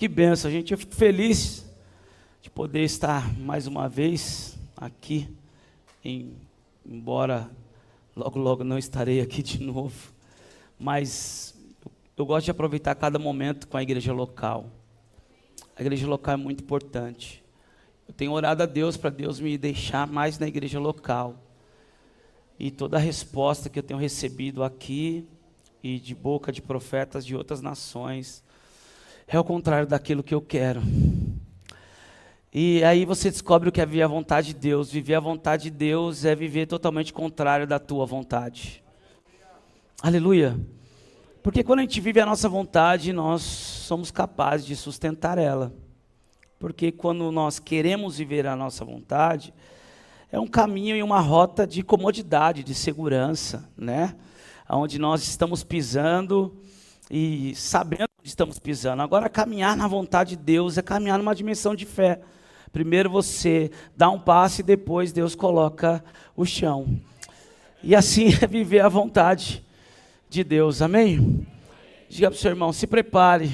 Que bênção, gente. Eu fico feliz de poder estar mais uma vez aqui, embora logo, logo não estarei aqui de novo. Mas eu gosto de aproveitar cada momento com a igreja local. A igreja local é muito importante. Eu tenho orado a Deus para Deus me deixar mais na igreja local. E toda a resposta que eu tenho recebido aqui e de boca de profetas de outras nações é ao contrário daquilo que eu quero. E aí você descobre o que é viver a vontade de Deus. Viver a vontade de Deus é viver totalmente contrário da tua vontade. Aleluia. Porque quando a gente vive a nossa vontade, nós somos capazes de sustentar ela. Porque quando nós queremos viver a nossa vontade, é um caminho e uma rota de comodidade, de segurança, né? Onde nós estamos pisando e sabendo onde estamos pisando. Agora, caminhar na vontade de Deus é caminhar numa dimensão de fé. Primeiro você dá um passo e depois Deus coloca o chão. E assim é viver a vontade de Deus, amém? Diga para o seu irmão, se prepare,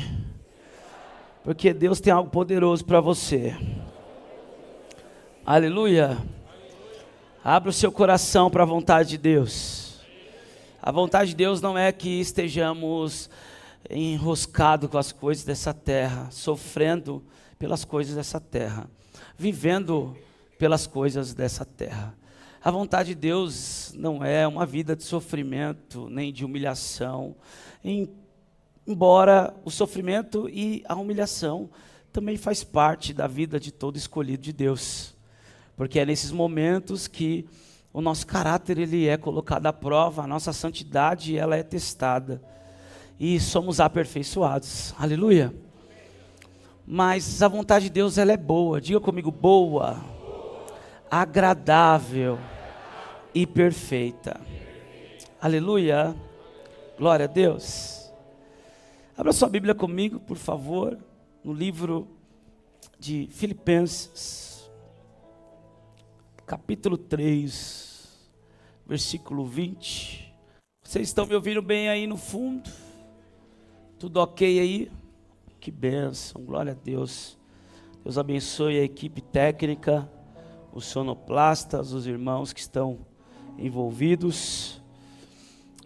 porque Deus tem algo poderoso para você. Aleluia. Abra o seu coração para a vontade de Deus. A vontade de Deus não é que estejamos enroscados com as coisas dessa terra, sofrendo pelas coisas dessa terra, vivendo pelas coisas dessa terra. A vontade de Deus não é uma vida de sofrimento, nem de humilhação, embora o sofrimento e a humilhação também faz parte da vida de todo escolhido de Deus. Porque é nesses momentos que o nosso caráter ele é colocado à prova, a nossa santidade ela é testada e somos aperfeiçoados. Aleluia. Mas a vontade de Deus ela é boa. Diga comigo, boa, agradável e perfeita. Aleluia. Glória a Deus. Abra sua Bíblia comigo, por favor, no livro de Filipenses. Capítulo 3, versículo 20. Vocês estão me ouvindo bem aí no fundo? Tudo ok aí? Que bênção, glória a Deus. Deus abençoe a equipe técnica, os sonoplastas, os irmãos que estão envolvidos.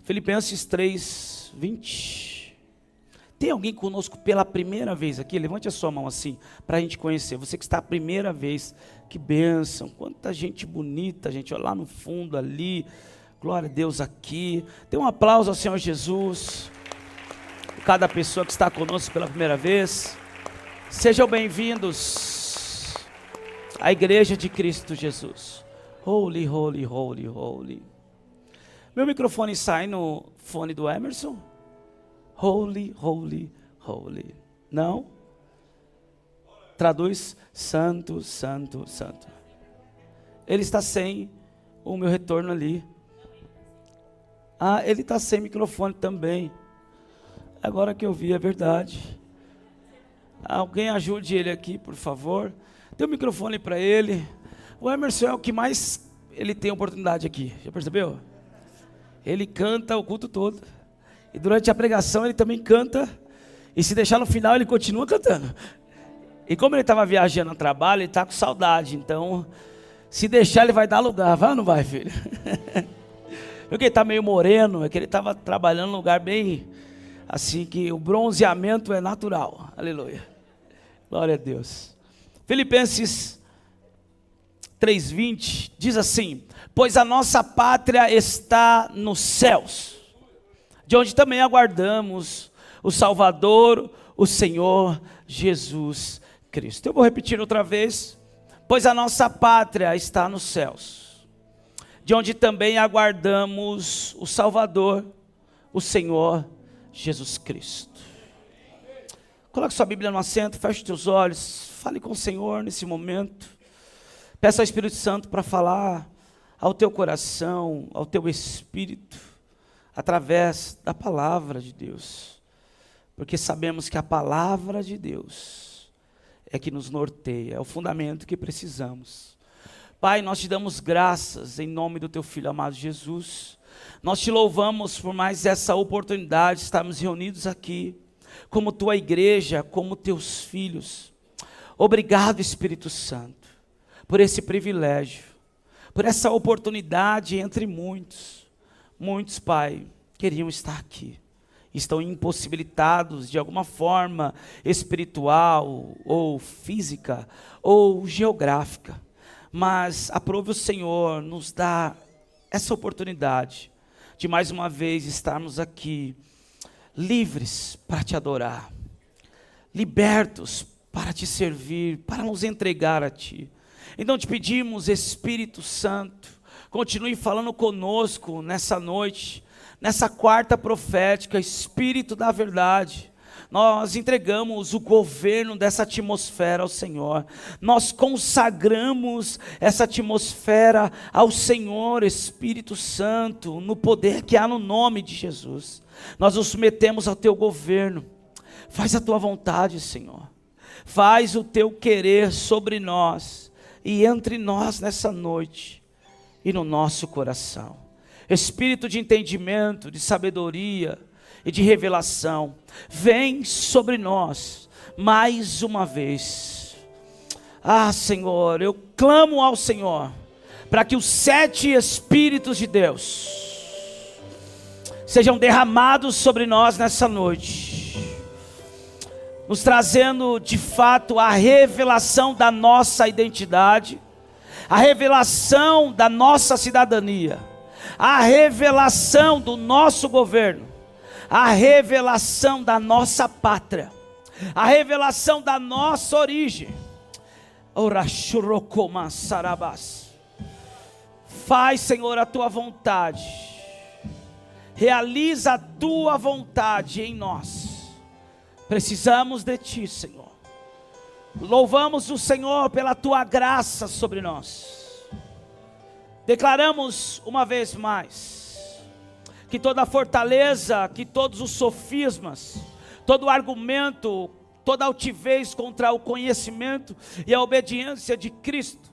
Filipenses 3, 20. Tem alguém conosco pela primeira vez aqui? Levante a sua mão assim, para a gente conhecer. Você que está a primeira vez, que bênção. Quanta gente bonita, gente. Olha lá no fundo ali. Glória a Deus aqui. Dê um aplauso ao Senhor Jesus. Cada pessoa que está conosco pela primeira vez. Sejam bem-vindos à Igreja de Cristo Jesus. Holy, holy, holy, holy. Meu microfone sai no fone do Emerson? Holy, holy, holy. Não? Traduz, santo, santo, santo. Ele está sem o meu retorno ali. Ah, ele está sem microfone também. Agora que eu vi, é verdade. Alguém ajude ele aqui, por favor. Dê o microfone para ele. O Emerson é o que mais ele tem oportunidade aqui. Já percebeu? Ele canta o culto todo. E durante a pregação ele também canta. E se deixar no final ele continua cantando. E como ele estava viajando no trabalho, ele está com saudade. Então, se deixar ele vai dar lugar. Vai ou não vai, filho? Porque ele está meio moreno. É que ele estava trabalhando num lugar bem... assim que o bronzeamento é natural. Aleluia. Glória a Deus. Filipenses 3:20 diz assim: pois a nossa pátria está nos céus, de onde também aguardamos o Salvador, o Senhor Jesus Cristo. Eu vou repetir outra vez. Pois a nossa pátria está nos céus, de onde também aguardamos o Salvador, o Senhor Jesus Cristo. Coloque sua Bíblia no assento, feche os teus olhos, fale com o Senhor nesse momento. Peça ao Espírito Santo para falar ao teu coração, ao teu espírito, através da palavra de Deus. Porque sabemos que a palavra de Deus é que nos norteia, é o fundamento que precisamos. Pai, nós te damos graças em nome do teu Filho amado Jesus. Nós te louvamos por mais essa oportunidade de estarmos reunidos aqui. como tua igreja, como teus filhos. Obrigado, Espírito Santo, por esse privilégio, por essa oportunidade entre muitos. Muitos, Pai, queriam estar aqui, estão impossibilitados de alguma forma espiritual, ou física, ou geográfica. Mas aprove o Senhor nos dar essa oportunidade de mais uma vez estarmos aqui, livres para te adorar, libertos para te servir, para nos entregar a ti. Então te pedimos, Espírito Santo, continue falando conosco nessa noite, nessa quarta profética, Espírito da verdade. Nós entregamos o governo dessa atmosfera ao Senhor, nós consagramos essa atmosfera ao Senhor, Espírito Santo, no poder que há no nome de Jesus. Nós nos submetemos ao teu governo, faz a tua vontade, Senhor, faz o teu querer sobre nós, e entre nós nessa noite, e no nosso coração. Espírito de entendimento, de sabedoria e de revelação, vem sobre nós mais uma vez. Senhor, eu clamo ao Senhor para que os 7 Espíritos de Deus sejam derramados sobre nós nessa noite, nos trazendo de fato a revelação da nossa identidade, a revelação da nossa cidadania, a revelação do nosso governo, a revelação da nossa pátria, a revelação da nossa origem. Faz, Senhor, a tua vontade, realiza a tua vontade em nós. Precisamos de ti, Senhor. Louvamos o Senhor pela tua graça sobre nós. Declaramos uma vez mais que toda a fortaleza, que todos os sofismas, todo o argumento, toda a altivez contra o conhecimento e a obediência de Cristo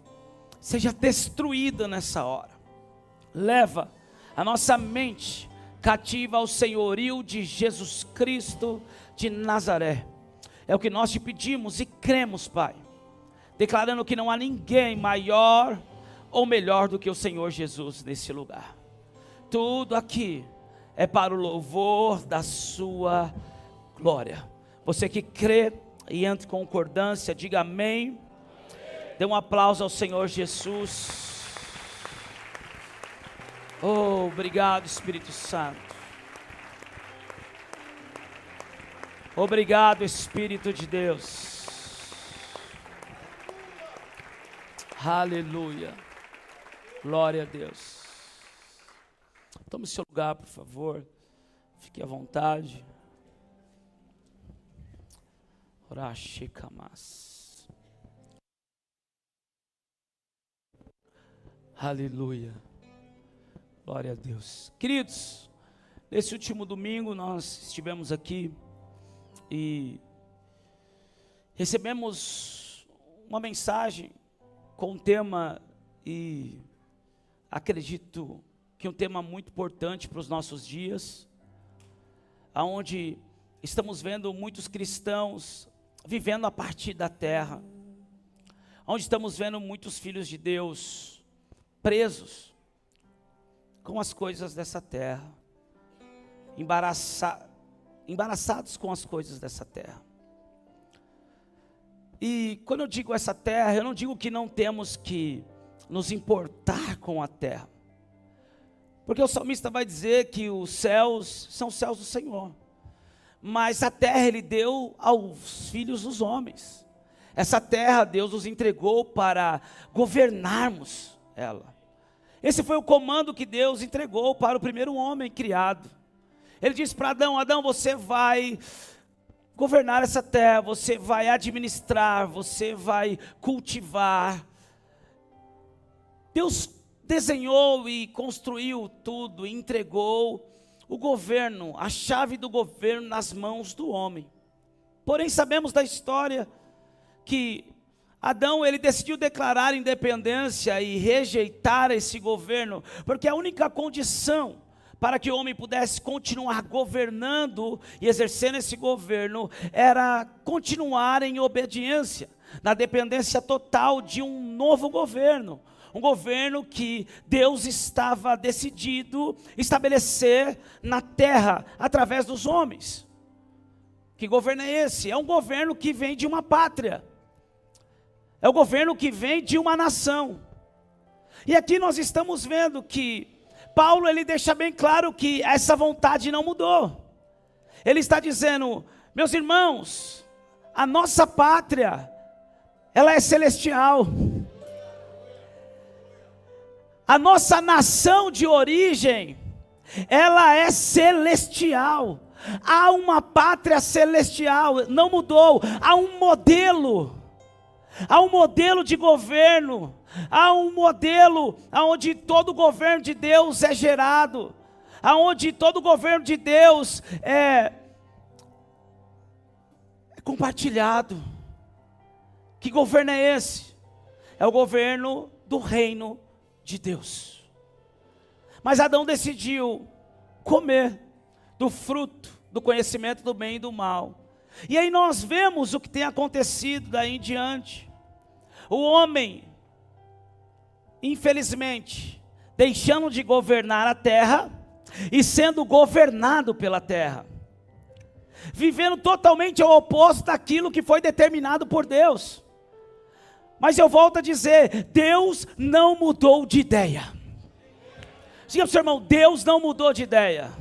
seja destruída nessa hora. Leva a nossa mente cativa ao senhorio de Jesus Cristo de Nazaré. É o que nós te pedimos e cremos, Pai, declarando que não há ninguém maior ou melhor do que o Senhor Jesus nesse lugar. Tudo aqui é para o louvor da sua glória. Você que crê e entra em concordância, diga amém. Dê um aplauso ao Senhor Jesus. Oh, obrigado, Espírito Santo. Obrigado, Espírito de Deus. Aleluia. Glória a Deus. Tome seu lugar, por favor. Fique à vontade. Orashikamas. Aleluia. Glória a Deus. Queridos, nesse último domingo nós estivemos aqui e recebemos uma mensagem com um tema, e acredito que um tema muito importante para os nossos dias, aonde estamos vendo muitos cristãos vivendo a partir da terra, onde estamos vendo muitos filhos de Deus presos com as coisas dessa terra, embaraçados com as coisas dessa terra. E quando eu digo essa terra, eu não digo que não temos que nos importar com a terra, porque o salmista vai dizer que os céus são os céus do Senhor, mas a terra Ele deu aos filhos dos homens. Essa terra Deus nos entregou para governarmos ela. Esse foi o comando que Deus entregou para o primeiro homem criado. Ele disse para Adão: Adão, você vai governar essa terra, você vai administrar, você vai cultivar. Deus desenhou e construiu tudo, e entregou o governo, a chave do governo nas mãos do homem. Porém sabemos da história que Adão, ele decidiu declarar independência e rejeitar esse governo, porque a única condição para que o homem pudesse continuar governando e exercendo esse governo, era continuar em obediência, na dependência total de um novo governo. Um governo que Deus estava decidido estabelecer na terra, através dos homens. Que governo é esse? É um governo que vem de uma pátria. É o governo que vem de uma nação. E aqui nós estamos vendo que Paulo, ele deixa bem claro que essa vontade não mudou. Ele está dizendo: meus irmãos, a nossa pátria, ela é celestial. A nossa nação de origem, ela é celestial. Há uma pátria celestial, não mudou. Há um modelo de governo. Há um modelo onde todo o governo de Deus é gerado, onde todo o governo de Deus é compartilhado. Que governo é esse? É o governo do reino de Deus. Mas Adão decidiu comer do fruto do conhecimento do bem e do mal. E aí nós vemos o que tem acontecido daí em diante. O homem, infelizmente, deixando de governar a terra e sendo governado pela terra, vivendo totalmente ao oposto daquilo que foi determinado por Deus. Mas eu volto a dizer, Deus não mudou de ideia. Diga para o seu irmão, Deus não mudou de ideia.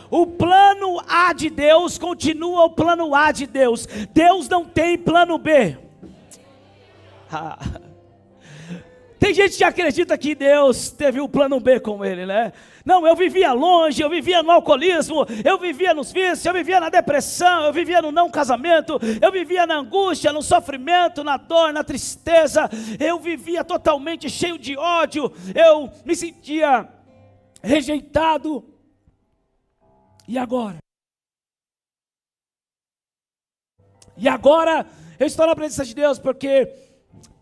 O plano A de Deus continua o plano A de Deus. Deus não tem plano B. Tem gente que acredita que Deus teve o plano B com ele, né? Não, eu vivia longe, eu vivia no alcoolismo, eu vivia nos vícios, eu vivia na depressão, eu vivia no não casamento, eu vivia na angústia, no sofrimento, na dor, na tristeza, eu vivia totalmente cheio de ódio, eu me sentia rejeitado. E agora? E agora eu estou na presença de Deus porque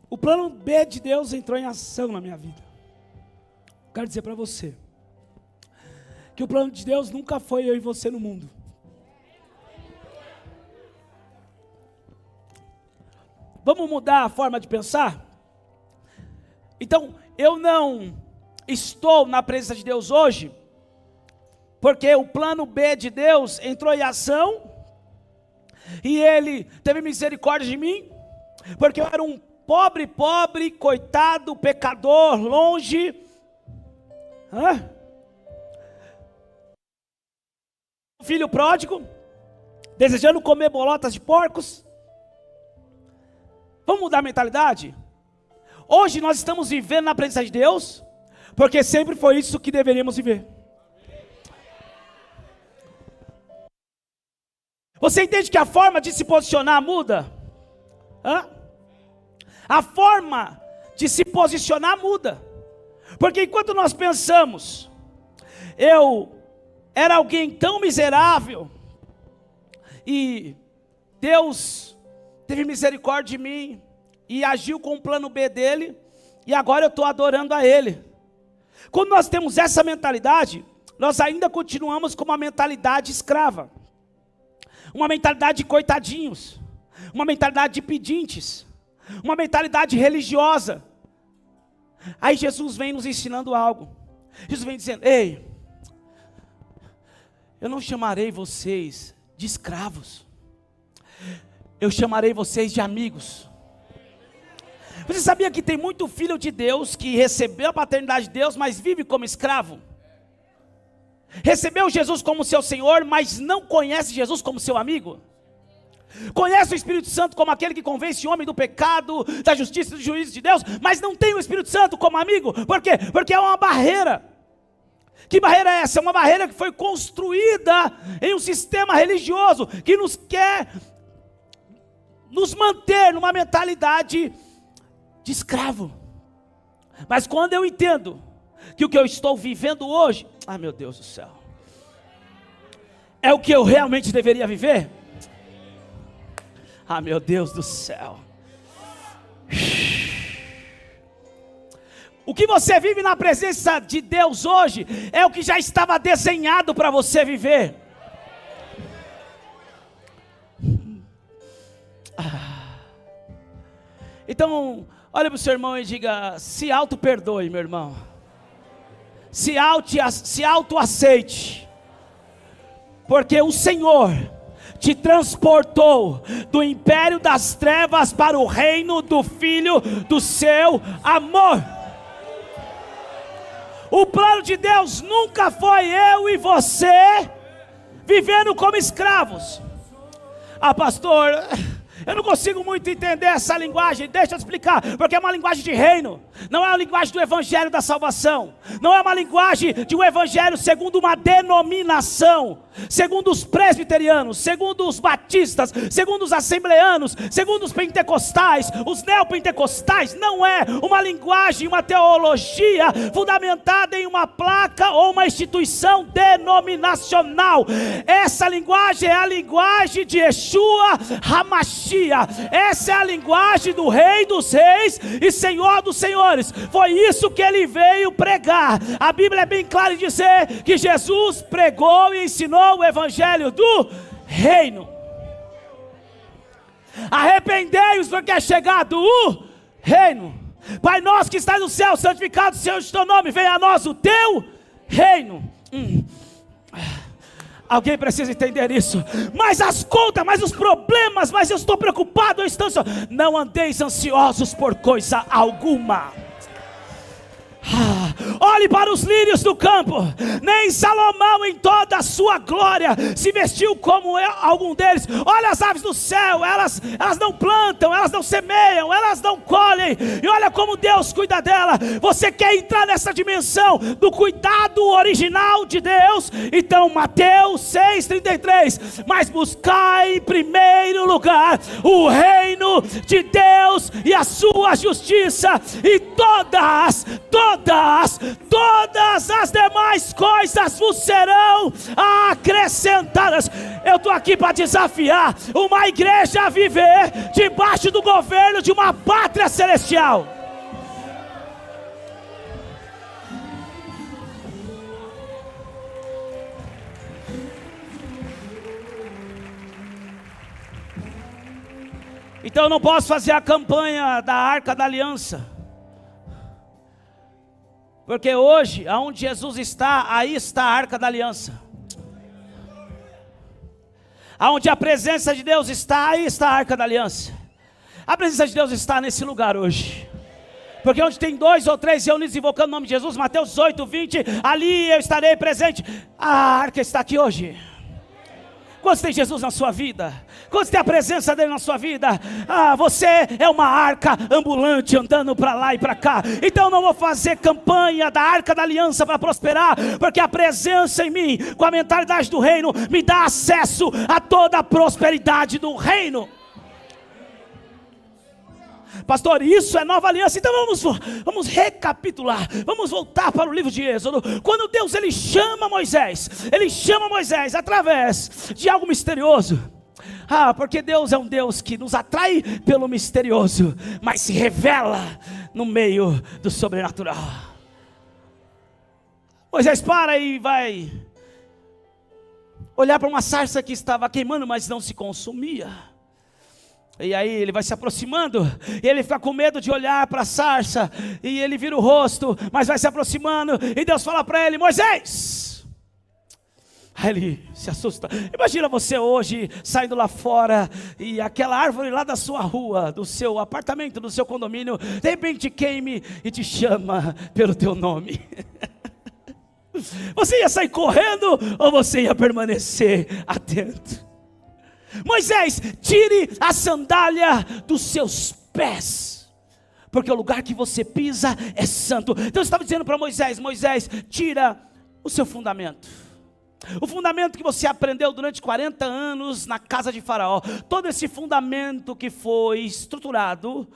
o plano B de Deus entrou em ação na minha vida. Quero dizer para você que o plano de Deus nunca foi eu e você no mundo. Vamos mudar a forma de pensar? Então, eu não estou na presença de Deus hoje porque o plano B de Deus entrou em ação e Ele teve misericórdia de mim, porque eu era um pobre, coitado, pecador, longe. Filho pródigo, desejando comer bolotas de porcos. Vamos mudar a mentalidade? Hoje nós estamos vivendo na presença de Deus, porque sempre foi isso que deveríamos viver. Você entende que a forma de se posicionar muda? A forma de se posicionar muda. Porque enquanto nós pensamos, eu era alguém tão miserável, e Deus teve misericórdia de mim, e agiu com o plano B dele, e agora eu estou adorando a Ele. Quando nós temos essa mentalidade, nós ainda continuamos com uma mentalidade escrava. Uma mentalidade de coitadinhos, uma mentalidade de pedintes, uma mentalidade religiosa. Aí Jesus vem nos ensinando algo. Jesus vem dizendo: ei, eu não chamarei vocês de escravos, eu chamarei vocês de amigos. Você sabia que tem muito filho de Deus que recebeu a paternidade de Deus, mas vive como escravo? Recebeu Jesus como seu Senhor, mas não conhece Jesus como seu amigo? Conhece o Espírito Santo como aquele que convence o homem do pecado, da justiça e do juízo de Deus, mas não tem o Espírito Santo como amigo. Por quê? Porque é uma barreira. Que barreira é essa? É uma barreira que foi construída em um sistema religioso, que nos quer nos manter numa mentalidade de escravo. Mas quando eu entendo que o que eu estou vivendo hoje, ai meu Deus do céu, é o que eu realmente deveria viver? Ah meu Deus do céu. O que você vive na presença de Deus hoje é o que já estava desenhado para você viver. Então, olha para o seu irmão e diga: se auto-perdoe, meu irmão. Se auto-aceite. Porque o Senhor te transportou do império das trevas para o reino do Filho do seu amor. O plano de Deus nunca foi eu e você vivendo como escravos. Ah, pastor, eu não consigo muito entender essa linguagem. Deixa eu explicar, porque é uma linguagem de reino. Não é uma linguagem do evangelho da salvação. Não é uma linguagem de um evangelho segundo uma denominação, segundo os presbiterianos, segundo os batistas, segundo os assembleanos, segundo os pentecostais, os neopentecostais. Não é uma linguagem, uma teologia fundamentada em uma placa ou uma instituição denominacional. Essa linguagem é a linguagem de Yeshua HaMashiach. Essa é a linguagem do Rei dos Reis e Senhor dos Senhores. Foi isso que ele veio pregar. A Bíblia é bem clara em dizer que Jesus pregou e ensinou o evangelho do reino. Arrependei-vos porque é chegado o reino. Pai nosso que estás no céu, santificado seja o teu nome, venha a nós o teu reino. Alguém precisa entender isso. Mas as contas, mas os problemas, mas eu estou preocupado, eu estou... Não andeis ansiosos por coisa alguma. Olhe para os lírios do campo. Nem Salomão em toda a sua glória se vestiu como algum deles. Olha as aves do céu, elas não plantam, elas não semeiam, elas não colhem, e olha como Deus cuida dela. Você quer entrar nessa dimensão do cuidado original de Deus? Então Mateus 6,33: mas buscai em primeiro lugar o reino de Deus e a sua justiça, e todas as demais coisas vos serão acrescentadas. Eu estou aqui para desafiar uma igreja a viver debaixo do governo de uma pátria celestial. Então eu não posso fazer a campanha da Arca da Aliança, porque hoje, aonde Jesus está, aí está a Arca da Aliança. Aonde a presença de Deus está, aí está a Arca da Aliança. A presença de Deus está nesse lugar hoje. Porque onde tem 2 ou 3 reunidos invocando o nome de Jesus, Mateus 18:20, ali eu estarei presente. A Arca está aqui hoje. Quantos tem Jesus na sua vida? Quantos tem a presença dele na sua vida? Você é uma arca ambulante andando para lá e para cá. Então eu não vou fazer campanha da Arca da Aliança para prosperar, porque a presença em mim, com a mentalidade do reino, me dá acesso a toda a prosperidade do reino. Pastor, isso é nova aliança. Então vamos recapitular. Vamos voltar para o livro de Êxodo. Quando Deus ele chama Moisés através de algo misterioso. Porque Deus é um Deus que nos atrai pelo misterioso, mas se revela no meio do sobrenatural. Moisés para e vai olhar para uma sarça que estava queimando, mas não se consumia. E aí ele vai se aproximando, e ele fica com medo de olhar para a sarça, e ele vira o rosto, mas vai se aproximando, e Deus fala para ele: Moisés! Aí ele se assusta. Imagina você hoje saindo lá fora, e aquela árvore lá da sua rua, do seu apartamento, do seu condomínio, de repente queime e te chama pelo teu nome. Você ia sair correndo, ou você ia permanecer atento? Moisés, tire a sandália dos seus pés, porque o lugar que você pisa é santo. Então eu estava dizendo para Moisés: Moisés, tira o seu fundamento. O fundamento que você aprendeu durante 40 anos na casa de Faraó. Todo esse fundamento que foi estruturado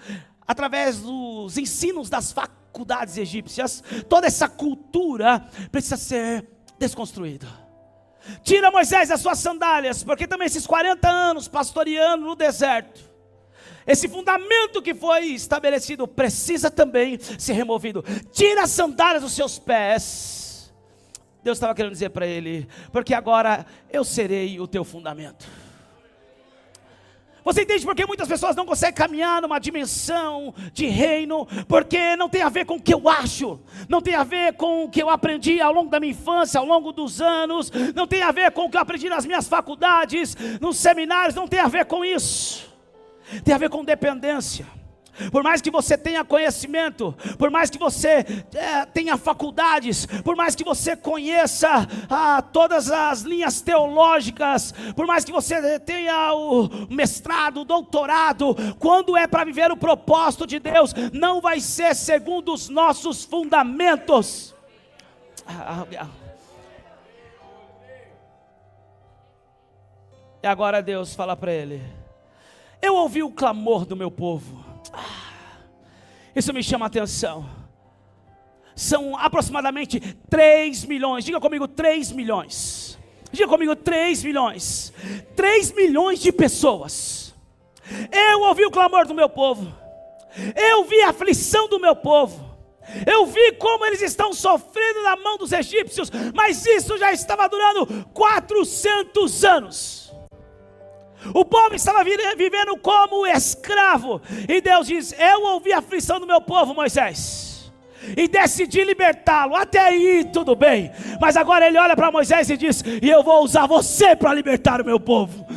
através dos ensinos das faculdades egípcias. Toda essa cultura precisa ser desconstruída. Tira, Moisés, as suas sandálias, porque também esses 40 anos pastoreando no deserto, Esse fundamento que foi estabelecido precisa também ser removido. Tira as sandálias dos seus pés. Deus estava querendo dizer para ele, porque agora eu serei o teu fundamento. Você entende por que muitas pessoas não conseguem caminhar numa dimensão de reino? Porque não tem a ver com o que eu acho, não tem a ver com o que eu aprendi ao longo da minha infância, ao longo dos anos, não tem a ver com o que eu aprendi nas minhas faculdades, nos seminários, não tem a ver com isso. Tem a ver com dependência. Por mais que você tenha conhecimento, por mais que você tenha faculdades, por mais que você conheça todas as linhas teológicas, por mais que você tenha o mestrado, o doutorado, quando é para viver o propósito de Deus, não vai ser segundo os nossos fundamentos. E agora Deus fala para ele: eu ouvi o clamor do meu povo. Isso me chama a atenção. São aproximadamente 3 milhões. Diga comigo, 3 milhões. Diga comigo, 3 milhões. 3 milhões de pessoas. Eu ouvi o clamor do meu povo. Eu vi a aflição do meu povo. Eu vi como eles estão sofrendo na mão dos egípcios. Mas isso já estava durando 400 anos. O povo estava vivendo como escravo. E Deus diz: eu ouvi a aflição do meu povo, Moisés, e decidi libertá-lo. Até aí tudo bem. Mas agora ele olha para Moisés e diz: e eu vou usar você para libertar o meu povo.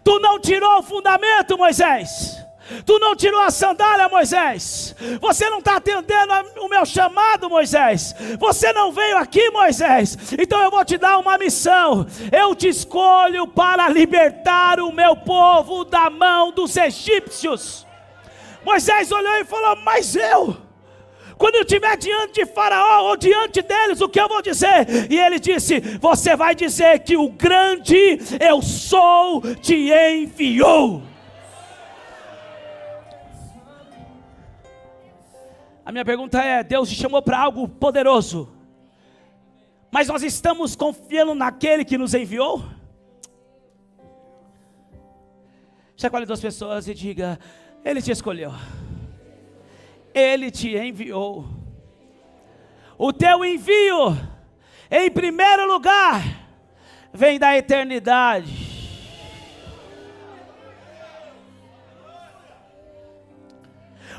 Tu não tirou o fundamento, Moisés. Tu não tirou a sandália, Moisés. Você não está atendendo o meu chamado, Moisés. Você não veio aqui, Moisés. Então eu vou te dar uma missão. Eu te escolho para libertar o meu povo da mão dos egípcios. Moisés olhou e falou: mas quando eu estiver diante de Faraó ou diante deles, o que eu vou dizer? E ele disse: você vai dizer que o grande eu sou te enviou. A minha pergunta é: Deus te chamou para algo poderoso, mas nós estamos confiando naquele que nos enviou? Chacoalhe 2 pessoas e diga: Ele te escolheu, Ele te enviou. O teu envio, em primeiro lugar, vem da eternidade.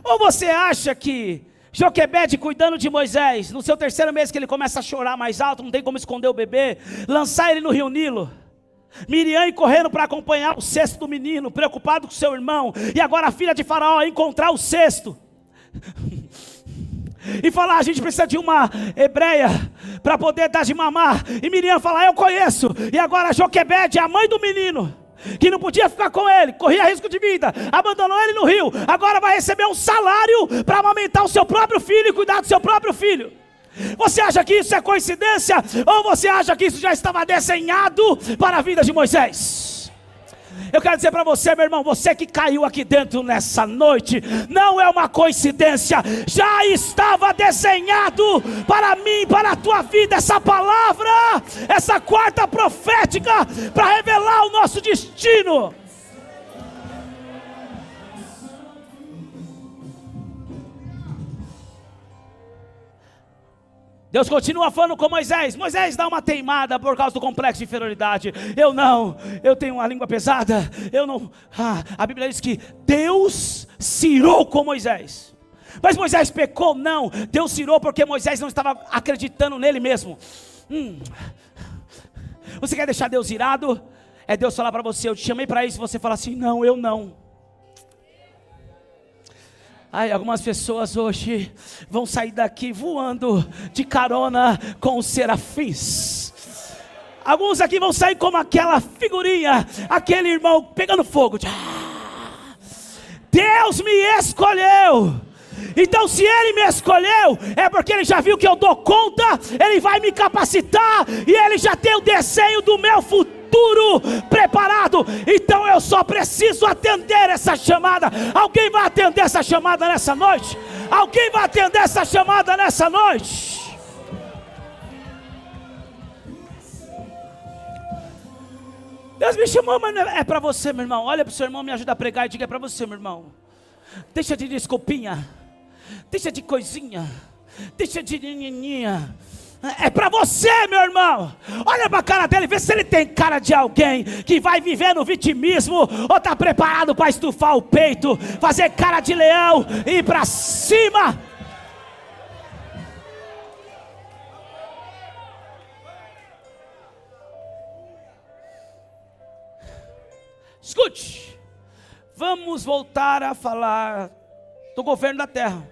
Ou você acha que Joquebede cuidando de Moisés, no seu 3º mês que ele começa a chorar mais alto, não tem como esconder o bebê, lançar ele no rio Nilo, Miriam correndo para acompanhar o cesto do menino, preocupado com seu irmão, e agora a filha de Faraó encontrar o cesto, e falar: a gente precisa de uma hebreia para poder dar de mamar, e Miriam fala: eu conheço. E agora Joquebede, a mãe do menino, que não podia ficar com ele, corria risco de vida, abandonou ele no rio, agora vai receber um salário para amamentar o seu próprio filho e cuidar do seu próprio filho. Você acha que isso é coincidência? Ou você acha que isso já estava desenhado para a vida de Moisés? Eu quero dizer para você, meu irmão, você que caiu aqui dentro nessa noite, não é uma coincidência, já estava desenhado para mim, para a tua vida, essa palavra, essa quarta profética, para revelar o nosso destino. Deus continua falando com Moisés. Moisés dá uma teimada por causa do complexo de inferioridade. Eu tenho uma língua pesada, eu não. A Bíblia diz que Deus se irou com Moisés. Mas Moisés pecou? Não, Deus se irou porque Moisés não estava acreditando nele mesmo. Você quer deixar Deus irado? É Deus falar para você: eu te chamei para isso, e você fala assim: não, eu não. Algumas pessoas hoje vão sair daqui voando de carona com os serafins. Alguns aqui vão sair como aquela figurinha, aquele irmão pegando fogo. Deus me escolheu. Então se Ele me escolheu, é porque Ele já viu que eu dou conta, Ele vai me capacitar, e Ele já tem o desenho do meu futuro preparado. Então eu só preciso atender essa chamada. Alguém vai atender essa chamada nessa noite? Alguém vai atender essa chamada nessa noite? Deus me chamou, mas não é para você, meu irmão. Olha para o seu irmão, me ajuda a pregar e diga: é para você, meu irmão. Deixa de desculpinha, deixa de coisinha, deixa de nininha. É para você, meu irmão. Olha para a cara dele, vê se ele tem cara de alguém que vai viver no vitimismo ou está preparado para estufar o peito, fazer cara de leão e ir para cima. Escute, vamos voltar a falar do governo da terra,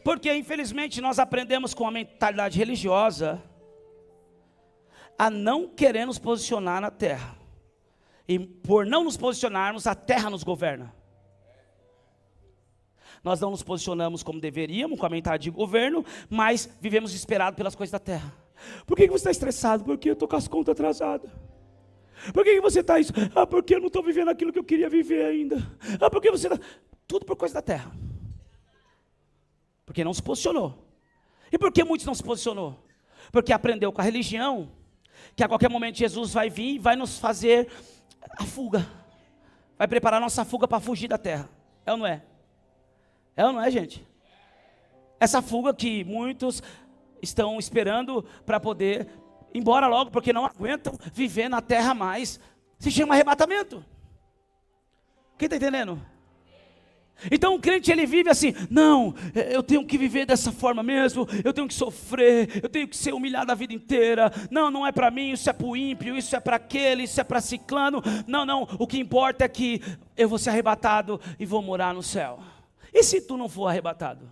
porque infelizmente nós aprendemos com a mentalidade religiosa a não querer nos posicionar na terra, e por não nos posicionarmos, a terra nos governa. Nós não nos posicionamos como deveríamos, com a mentalidade de governo, mas vivemos desesperados pelas coisas da terra. Por que você está estressado? Porque eu estou com as contas atrasadas. Por que você está isso? Porque eu não estou vivendo aquilo que eu queria viver ainda. Porque você está... Tudo por coisa da terra. Porque não se posicionou. E por que muitos não se posicionou? Porque aprendeu com a religião que a qualquer momento Jesus vai vir e vai nos fazer a fuga. Vai preparar a nossa fuga para fugir da terra. É ou não é? É ou não é, gente? Essa fuga que muitos estão esperando para poder ir embora logo, porque não aguentam viver na terra mais, se chama arrebatamento. Quem está entendendo? Então o crente, ele vive assim: não, eu tenho que viver dessa forma mesmo, eu tenho que sofrer, eu tenho que ser humilhado a vida inteira. Não, não é para mim, isso é para o ímpio, isso é para aquele, isso é para ciclano. Não, não, o que importa é que eu vou ser arrebatado e vou morar no céu. E se tu não for arrebatado?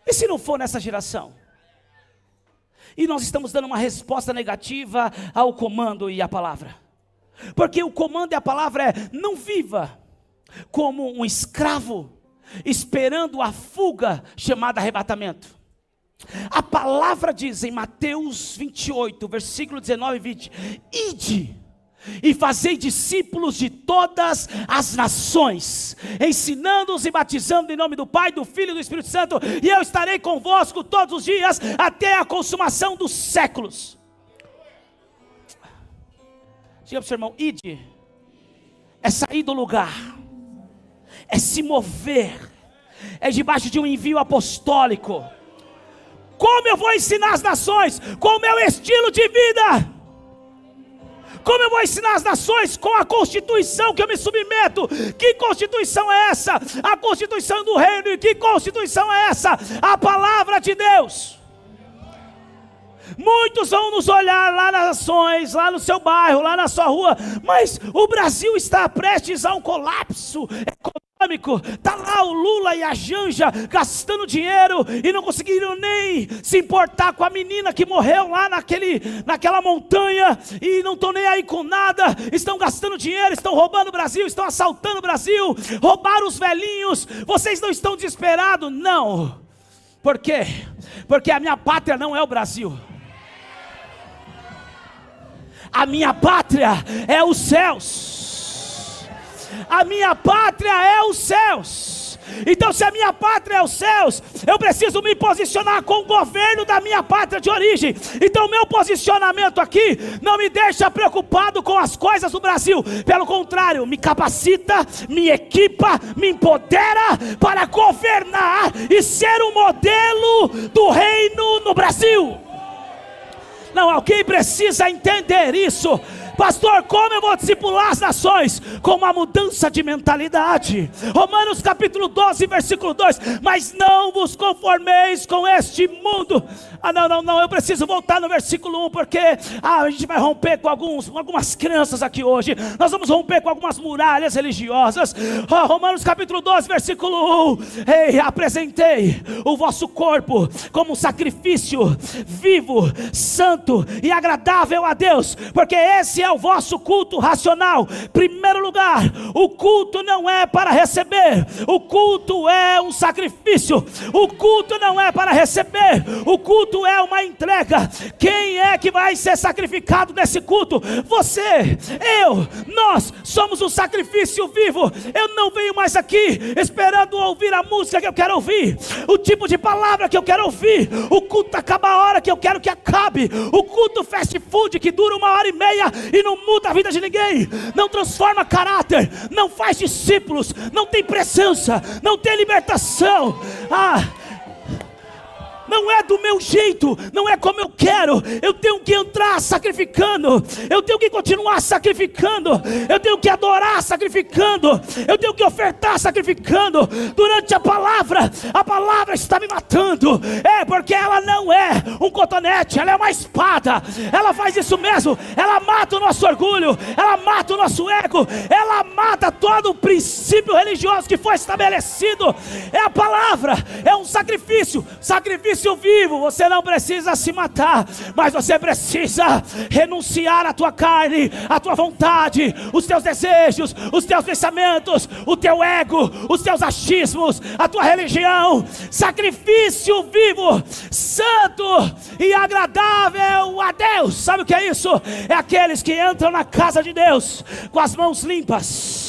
E se não for nessa geração? E nós estamos dando uma resposta negativa ao comando e à palavra. Porque o comando e a palavra é: não viva como um escravo esperando a fuga chamada arrebatamento. A palavra diz em Mateus 28, versículo 19 e 20: ide e fazei discípulos de todas as nações, ensinando-os e batizando em nome do Pai, do Filho e do Espírito Santo, e eu estarei convosco todos os dias, até a consumação dos séculos. Diga para o seu irmão: ide é sair do lugar, é se mover, é debaixo de um envio apostólico. Como eu vou ensinar as nações? Com o meu estilo de vida. Como eu vou ensinar as nações? Com a constituição que eu me submeto. Que constituição é essa? A constituição do reino. E que constituição é essa? A palavra de Deus. Muitos vão nos olhar lá nas nações, lá no seu bairro, lá na sua rua, mas o Brasil está prestes a um colapso econômico. Está lá o Lula e a Janja gastando dinheiro e não conseguiram nem se importar com a menina que morreu lá naquela montanha, e não estão nem aí com nada. Estão gastando dinheiro, estão roubando o Brasil, estão assaltando o Brasil, roubaram os velhinhos. Vocês não estão desesperados? Não. Por quê? Porque a minha pátria não é o Brasil. A minha pátria é os céus. A minha pátria é os céus. Então, se a minha pátria é os céus, eu preciso me posicionar com o governo da minha pátria de origem. Então, meu posicionamento aqui não me deixa preocupado com as coisas do Brasil. Pelo contrário, me capacita, me equipa, me empodera para governar e ser um modelo do reino no Brasil. Não, alguém precisa entender isso. Pastor, como eu vou discipular as nações? Com uma mudança de mentalidade. Romanos capítulo 12, versículo 2. Mas não vos conformeis com este mundo. Não, eu preciso voltar no versículo 1, porque a gente vai romper com algumas crenças aqui hoje. Nós vamos romper com algumas muralhas religiosas. Romanos capítulo 12, versículo 1. Ei, apresentei o vosso corpo como um sacrifício vivo, santo e agradável a Deus, porque esse é o vosso culto racional. Primeiro lugar, o culto não é para receber, o culto é um sacrifício. O culto não é para receber, o culto é uma entrega. Quem é que vai ser sacrificado nesse culto? Você, eu, nós somos um sacrifício vivo. Eu não venho mais aqui esperando ouvir a música que eu quero ouvir, o tipo de palavra que eu quero ouvir. O culto acaba a hora que eu quero que acabe. O culto fast food que dura 1h30 e não muda a vida de ninguém, não transforma caráter, não faz discípulos, não tem presença, não tem libertação. Não é do meu jeito, não é como eu quero. Eu tenho que entrar sacrificando, eu tenho que continuar sacrificando, eu tenho que adorar sacrificando, eu tenho que ofertar sacrificando. Durante a palavra está me matando. Porque ela não é um cotonete, ela é uma espada. Ela faz isso mesmo, ela mata o nosso orgulho, ela mata o nosso ego, ela mata todo o princípio religioso que foi estabelecido. É a palavra, é um sacrifício vivo. Você não precisa se matar, mas você precisa renunciar à tua carne, à tua vontade, os teus desejos, os teus pensamentos, o teu ego, os teus achismos, a tua religião. Sacrifício vivo, santo e agradável a Deus. Sabe o que é isso? É aqueles que entram na casa de Deus com as mãos limpas.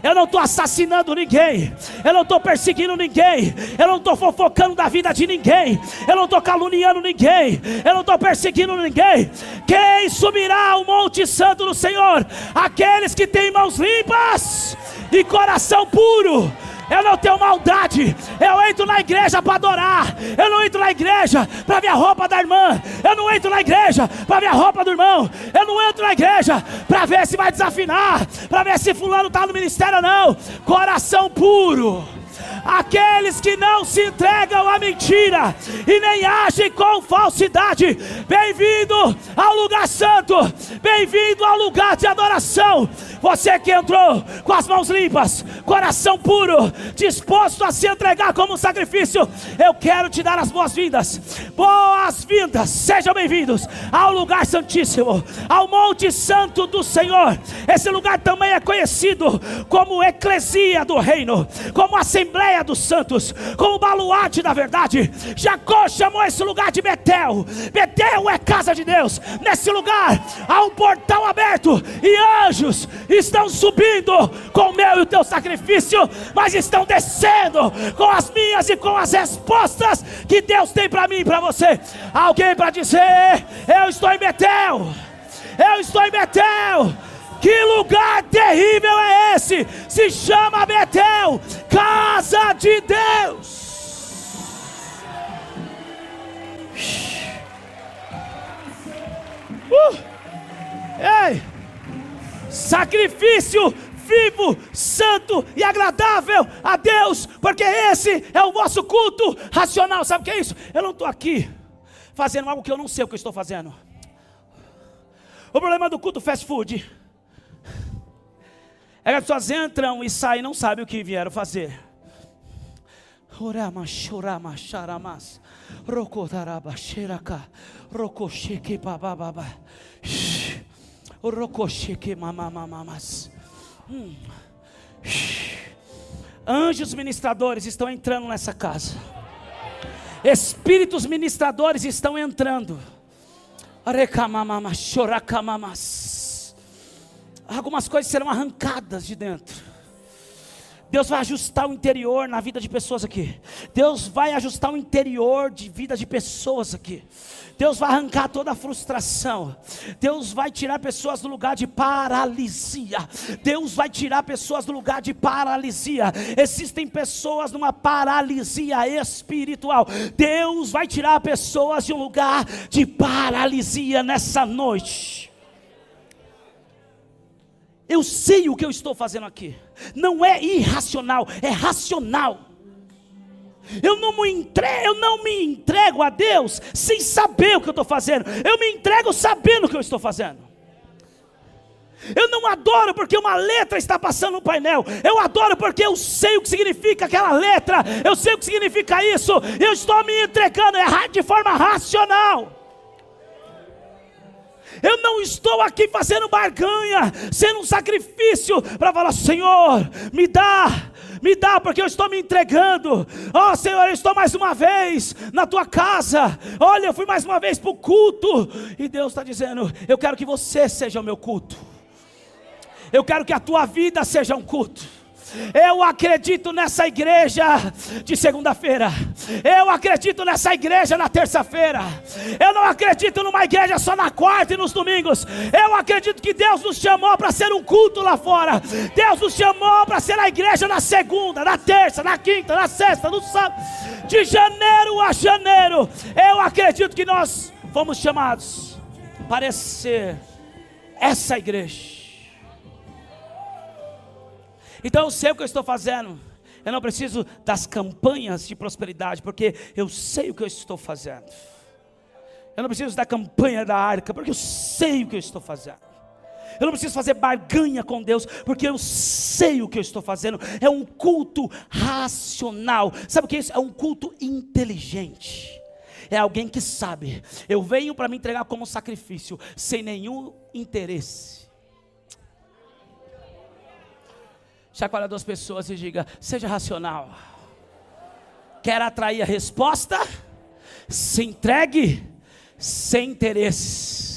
Eu não estou assassinando ninguém, eu não estou perseguindo ninguém, eu não estou fofocando da vida de ninguém, eu não estou caluniando ninguém, eu não estou perseguindo ninguém. Quem subirá ao monte santo do Senhor? Aqueles que têm mãos limpas e coração puro. Eu não tenho maldade, eu entro na igreja para adorar, eu não entro na igreja para ver a roupa da irmã, eu não entro na igreja para ver a roupa do irmão, eu não entro na igreja para ver se vai desafinar, para ver se fulano está no ministério ou não. Coração puro, aqueles que não se entregam à mentira e nem agem com falsidade. Bem-vindo ao lugar santo, bem-vindo ao lugar de adoração. Você que entrou com as mãos limpas, coração puro, disposto a se entregar como sacrifício, eu quero te dar as boas-vindas. Boas-vindas, sejam bem-vindos ao lugar santíssimo, ao monte santo do Senhor. Esse lugar também é conhecido como eclesia do reino, como assembleia dos santos, como baluarte da verdade. Jacó chamou esse lugar de Betel. Betel é casa de Deus. Nesse lugar há um portal aberto e anjos estão subindo com o meu e o teu sacrifício, mas estão descendo com as minhas e com as respostas que Deus tem para mim e para você. Alguém para dizer: eu estou em Betel, eu estou em Betel. Que lugar terrível é esse? Se chama Betel, casa de Deus. Ei! Sacrifício vivo, santo e agradável a Deus, porque esse é o vosso culto racional. Sabe o que é isso? Eu não estou aqui fazendo algo que eu não sei o que eu estou fazendo. O problema do culto fast food é que as pessoas entram e saem e não sabem o que vieram fazer. Anjos ministradores estão entrando nessa casa. Espíritos ministradores estão entrando. Algumas coisas serão arrancadas de dentro. Deus vai ajustar o interior na vida de pessoas aqui. Deus vai ajustar o interior de vida de pessoas aqui. Deus vai arrancar toda a frustração. Deus vai tirar pessoas do lugar de paralisia. Deus vai tirar pessoas do lugar de paralisia. Existem pessoas numa paralisia espiritual. Deus vai tirar pessoas de um lugar de paralisia nessa noite. Eu sei o que eu estou fazendo aqui. Não é irracional, é racional. Eu não me entrego a Deus sem saber o que eu estou fazendo. Eu me entrego sabendo o que eu estou fazendo. Eu não adoro porque uma letra está passando no painel. Eu adoro porque eu sei o que significa aquela letra. Eu sei o que significa isso. Eu estou me entregando de forma racional. Eu não estou aqui fazendo barganha, sendo um sacrifício para falar: Senhor, me dá, porque eu estou me entregando. Ó Senhor, eu estou mais uma vez na tua casa. Olha, eu fui mais uma vez para o culto. E Deus está dizendo: eu quero que você seja o meu culto. Eu quero que a tua vida seja um culto. Eu acredito nessa igreja de segunda-feira. Eu acredito nessa igreja na terça-feira. Eu não acredito numa igreja só na quarta e nos domingos. Eu acredito que Deus nos chamou para ser um culto lá fora. Deus nos chamou para ser a igreja na segunda, na terça, na quinta, na sexta, no sábado. De janeiro a janeiro. Eu acredito que nós fomos chamados para ser essa igreja. Então eu sei o que eu estou fazendo. Eu não preciso das campanhas de prosperidade, porque eu sei o que eu estou fazendo. Eu não preciso da campanha da arca, porque eu sei o que eu estou fazendo. Eu não preciso fazer barganha com Deus, porque eu sei o que eu estou fazendo. É um culto racional. Sabe o que é isso? É um culto inteligente. É alguém que sabe: eu venho para me entregar como sacrifício, sem nenhum interesse. Chacoalha duas pessoas e diga: seja racional. Quer atrair a resposta? Se entregue sem interesses.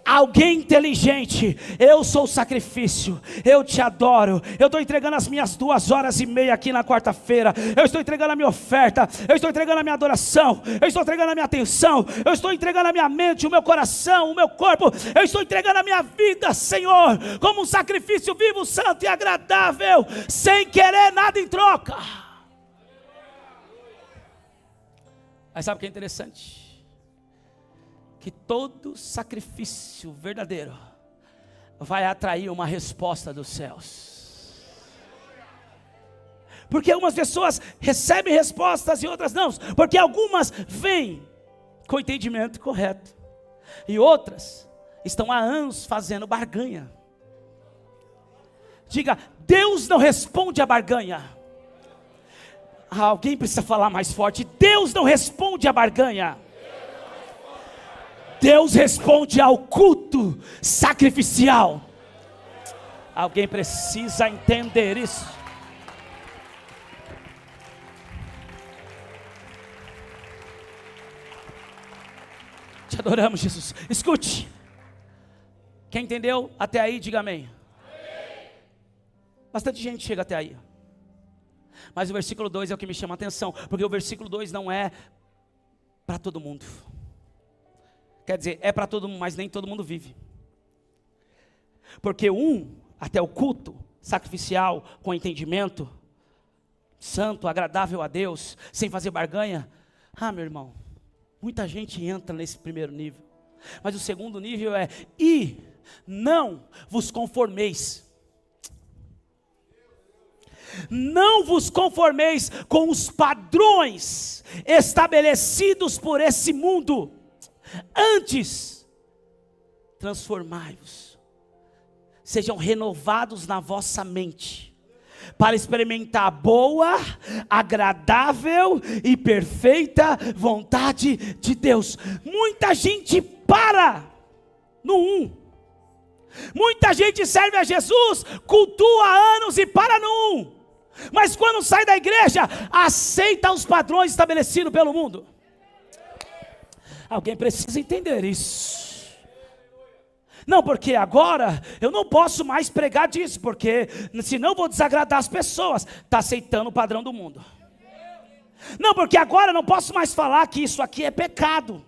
Alguém inteligente: eu sou o sacrifício, eu te adoro, eu estou entregando as minhas 2h30 aqui na quarta-feira, eu estou entregando a minha oferta, eu estou entregando a minha adoração, eu estou entregando a minha atenção, eu estou entregando a minha mente, o meu coração, o meu corpo, eu estou entregando a minha vida, Senhor, como um sacrifício vivo, santo e agradável, sem querer nada em troca. Mas sabe o que é interessante? Que todo sacrifício verdadeiro vai atrair uma resposta dos céus. Porque algumas pessoas recebem respostas e outras não. Porque algumas vêm com o entendimento correto, e outras estão há anos fazendo barganha. Diga: Deus não responde a barganha. Alguém precisa falar mais forte: Deus não responde a barganha. Deus responde ao culto sacrificial. Alguém precisa entender isso. Te adoramos, Jesus. Escute. Quem entendeu até aí, diga amém. Bastante gente chega até aí. Mas o versículo 2 é o que me chama a atenção, porque o versículo 2 não é para todo mundo. Quer dizer, é para todo mundo, mas nem todo mundo vive. Porque até o culto sacrificial, com entendimento, santo, agradável a Deus, sem fazer barganha. Meu irmão, muita gente entra nesse primeiro nível. Mas o segundo nível é: e não vos conformeis. Não vos conformeis com os padrões estabelecidos por esse mundo. Antes, transformai-vos, sejam renovados na vossa mente, para experimentar a boa, agradável e perfeita vontade de Deus. Muita gente para no muita gente serve a Jesus, cultua há anos e para no mas quando sai da igreja, aceita os padrões estabelecidos pelo mundo. Alguém precisa entender isso. Não, porque agora eu não posso mais pregar disso, porque senão vou desagradar as pessoas. Está aceitando o padrão do mundo. Não, porque agora eu não posso mais falar que isso aqui é pecado,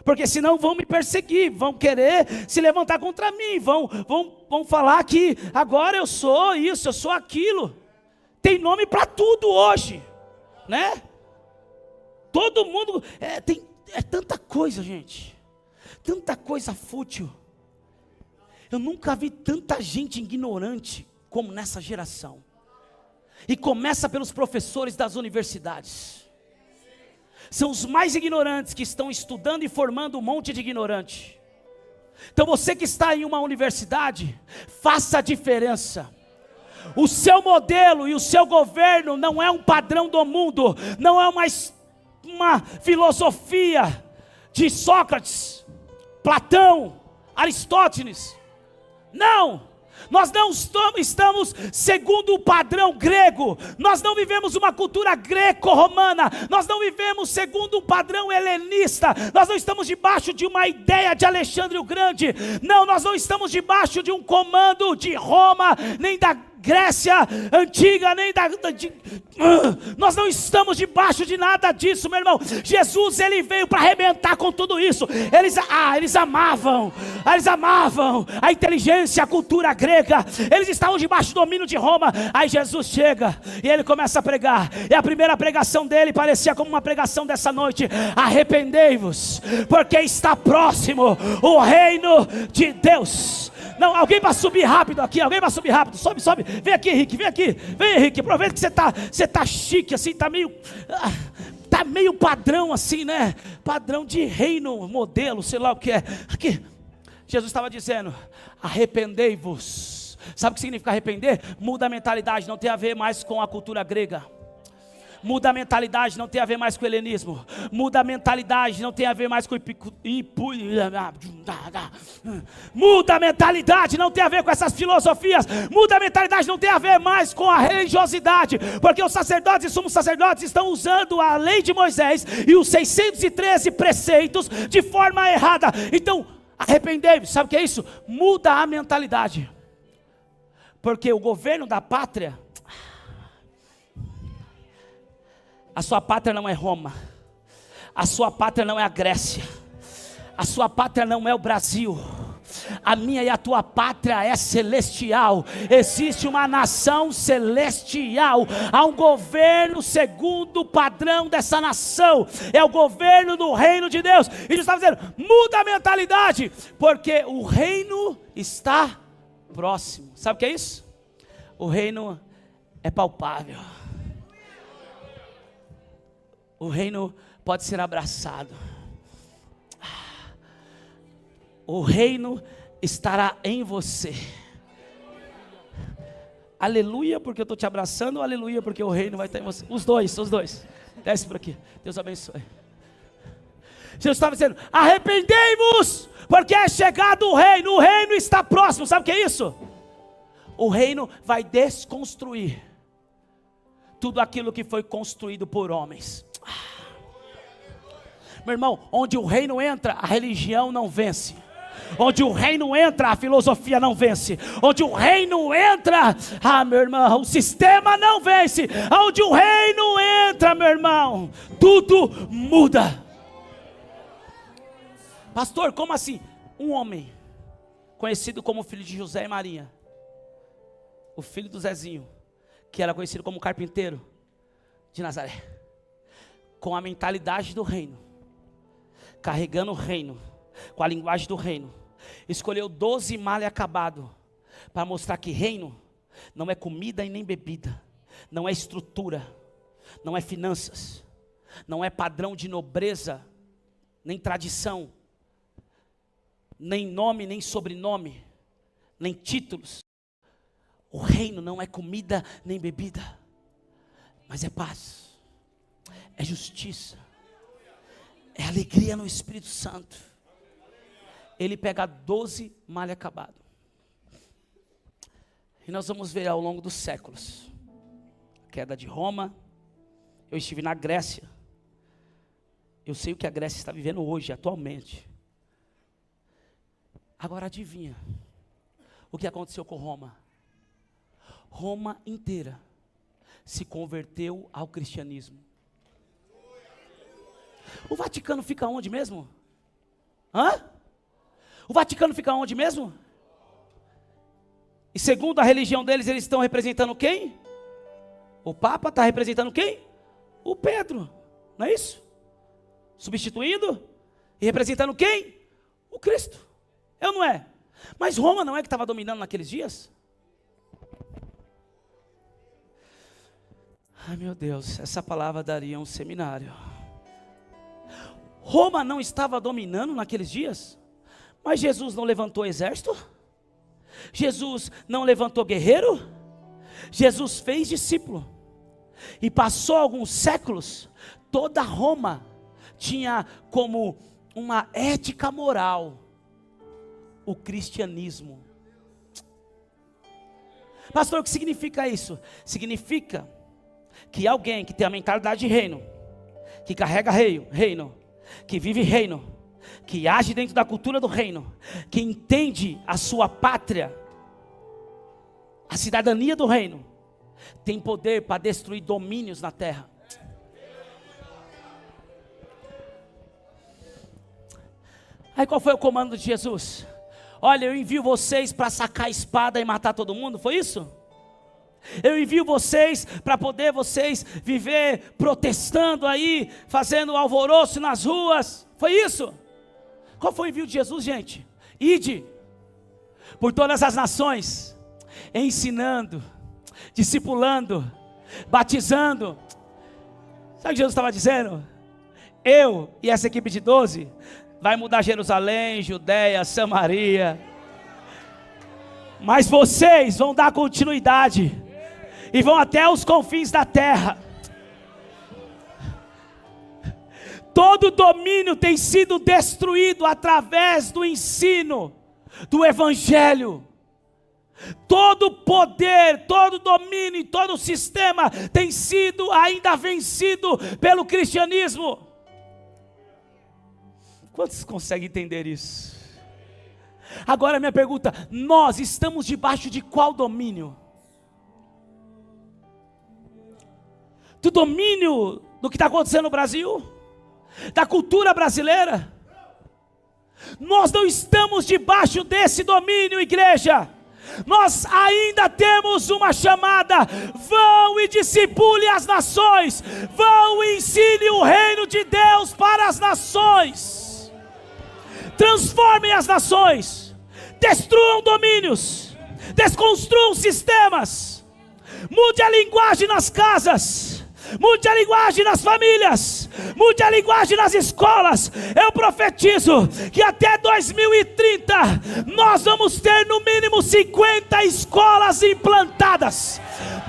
porque senão vão me perseguir, vão querer se levantar contra mim, vão falar que agora eu sou isso, eu sou aquilo. Tem nome para tudo hoje, né? Todo mundo é tanta coisa, gente, tanta coisa fútil. Eu nunca vi tanta gente ignorante como nessa geração. E começa pelos professores das universidades. São os mais ignorantes que estão estudando e formando um monte de ignorante. Então você que está em uma universidade, faça a diferença. O seu modelo e o seu governo não é um padrão do mundo, não é uma filosofia de Sócrates. Platão, Aristóteles. Não! Nós não estamos segundo o padrão grego, nós não vivemos uma cultura greco-romana, nós não vivemos segundo um padrão helenista, nós não estamos debaixo de uma ideia de Alexandre o Grande, não, nós não estamos debaixo de um comando de Roma, nem da Grécia antiga, nem nós não estamos debaixo de nada disso, meu irmão. Jesus, ele veio para arrebentar com tudo isso. Eles amavam a inteligência, a cultura grega, eles estavam debaixo do domínio de Roma. Aí Jesus chega e ele começa a pregar, e a primeira pregação dele parecia como uma pregação dessa noite: arrependei-vos, porque está próximo o reino de Deus. Não, alguém para subir rápido aqui, sobe, vem aqui, Henrique, vem Henrique, aproveita que você tá chique assim, tá meio padrão assim, né, padrão de reino, modelo, sei lá o que é, aqui, Jesus estava dizendo, arrependei-vos. Sabe o que significa arrepender? Muda a mentalidade, não tem a ver mais com a cultura grega. Muda a mentalidade, não tem a ver mais com o helenismo. Muda a mentalidade, não tem a ver mais com muda a mentalidade, não tem a ver com essas filosofias. Muda a mentalidade, não tem a ver mais com a religiosidade. Porque os sacerdotes e sumos sacerdotes estão usando a lei de Moisés e os 613 preceitos de forma errada. Então, arrependei-vos, sabe o que é isso? Muda a mentalidade. Porque o governo da pátria, a sua pátria não é Roma, a sua pátria não é a Grécia, a sua pátria não é o Brasil, a minha e a tua pátria é celestial. Existe uma nação celestial, há um governo segundo o padrão dessa nação, é o governo do reino de Deus. E Jesus está dizendo, muda a mentalidade, porque o reino está próximo. Sabe o que é isso? O reino é palpável. O reino pode ser abraçado. O reino estará em você. Aleluia, porque eu estou te abraçando, ou aleluia, porque o reino vai estar em você. Os dois. Desce por aqui. Deus abençoe. Jesus estava dizendo, arrependei-vos, porque é chegado o reino está próximo. Sabe o que é isso? O reino vai desconstruir tudo aquilo que foi construído por homens. Meu irmão, onde o reino entra, a religião não vence. Onde o reino entra, a filosofia não vence. Onde o reino entra, meu irmão, o sistema não vence. Onde o reino entra, meu irmão, tudo muda. Pastor, como assim? Um homem conhecido como filho de José e Maria, o filho do Zezinho, que era conhecido como carpinteiro de Nazaré, com a mentalidade do reino, carregando o reino, com a linguagem do reino, escolheu 12 mal acabados, para mostrar que reino não é comida e nem bebida, não é estrutura, não é finanças, não é padrão de nobreza, nem tradição, nem nome, nem sobrenome, nem títulos. O reino não é comida nem bebida, mas é paz, é justiça, é alegria no Espírito Santo. Ele pega 12 mal acabados. E nós vamos ver ao longo dos séculos, a queda de Roma. Eu estive na Grécia. Eu sei o que a Grécia está vivendo hoje, atualmente. Agora adivinha o que aconteceu com Roma? Roma inteira se converteu ao cristianismo. O Vaticano fica onde mesmo? O Vaticano fica onde mesmo? E segundo a religião deles, eles estão representando quem? O Papa está representando quem? O Pedro, não é isso? Substituindo e representando quem? O Cristo. É ou não é? Mas Roma não é que estava dominando naqueles dias? Ai meu Deus, essa palavra daria um seminário. Roma não estava dominando naqueles dias? Mas Jesus não levantou exército? Jesus não levantou guerreiro? Jesus fez discípulo. E passou alguns séculos, toda Roma tinha como uma ética moral o cristianismo. Pastor, o que significa isso? Significa que alguém que tem a mentalidade de reino, que carrega reino, que vive reino, que age dentro da cultura do reino, que entende a sua pátria, a cidadania do reino, tem poder para destruir domínios na terra. Aí qual foi o comando de Jesus? Olha, eu envio vocês para sacar a espada e matar todo mundo, foi isso? Eu envio vocês para poder vocês viver protestando aí, fazendo alvoroço nas ruas, foi isso? Qual foi o envio de Jesus, gente? Ide por todas as nações, ensinando, discipulando, batizando. Sabe o que Jesus estava dizendo? Eu e essa equipe de 12 vai mudar Jerusalém, Judeia, Samaria, mas vocês vão dar continuidade e vão até os confins da terra. Todo domínio tem sido destruído através do ensino do Evangelho. Todo poder, todo domínio e todo sistema tem sido ainda vencido pelo cristianismo. Quantos conseguem entender isso? Agora minha pergunta, nós estamos debaixo de qual domínio? Do domínio do que está acontecendo no Brasil? Da cultura brasileira? Nós não estamos debaixo desse domínio, igreja. Nós ainda temos uma chamada: vão e discipule as nações, vão e ensine o reino de Deus para as nações, transformem as nações, destruam domínios, desconstruam sistemas, mude a linguagem nas casas, mude a linguagem nas famílias, mude a linguagem nas escolas. Eu profetizo que até 2030 nós vamos ter no mínimo 50 escolas implantadas.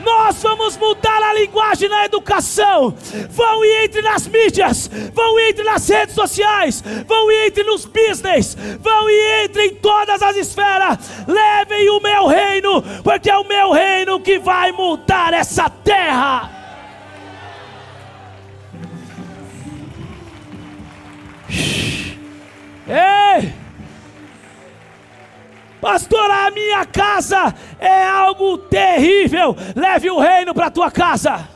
Nós vamos mudar a linguagem na educação. Vão e entre nas mídias, vão e entre nas redes sociais, vão e entre nos business, vão e entre em todas as esferas. Levem o meu reino, porque é o meu reino que vai mudar essa terra. Ei, pastor, a minha casa é algo terrível. Leve o reino para a tua casa.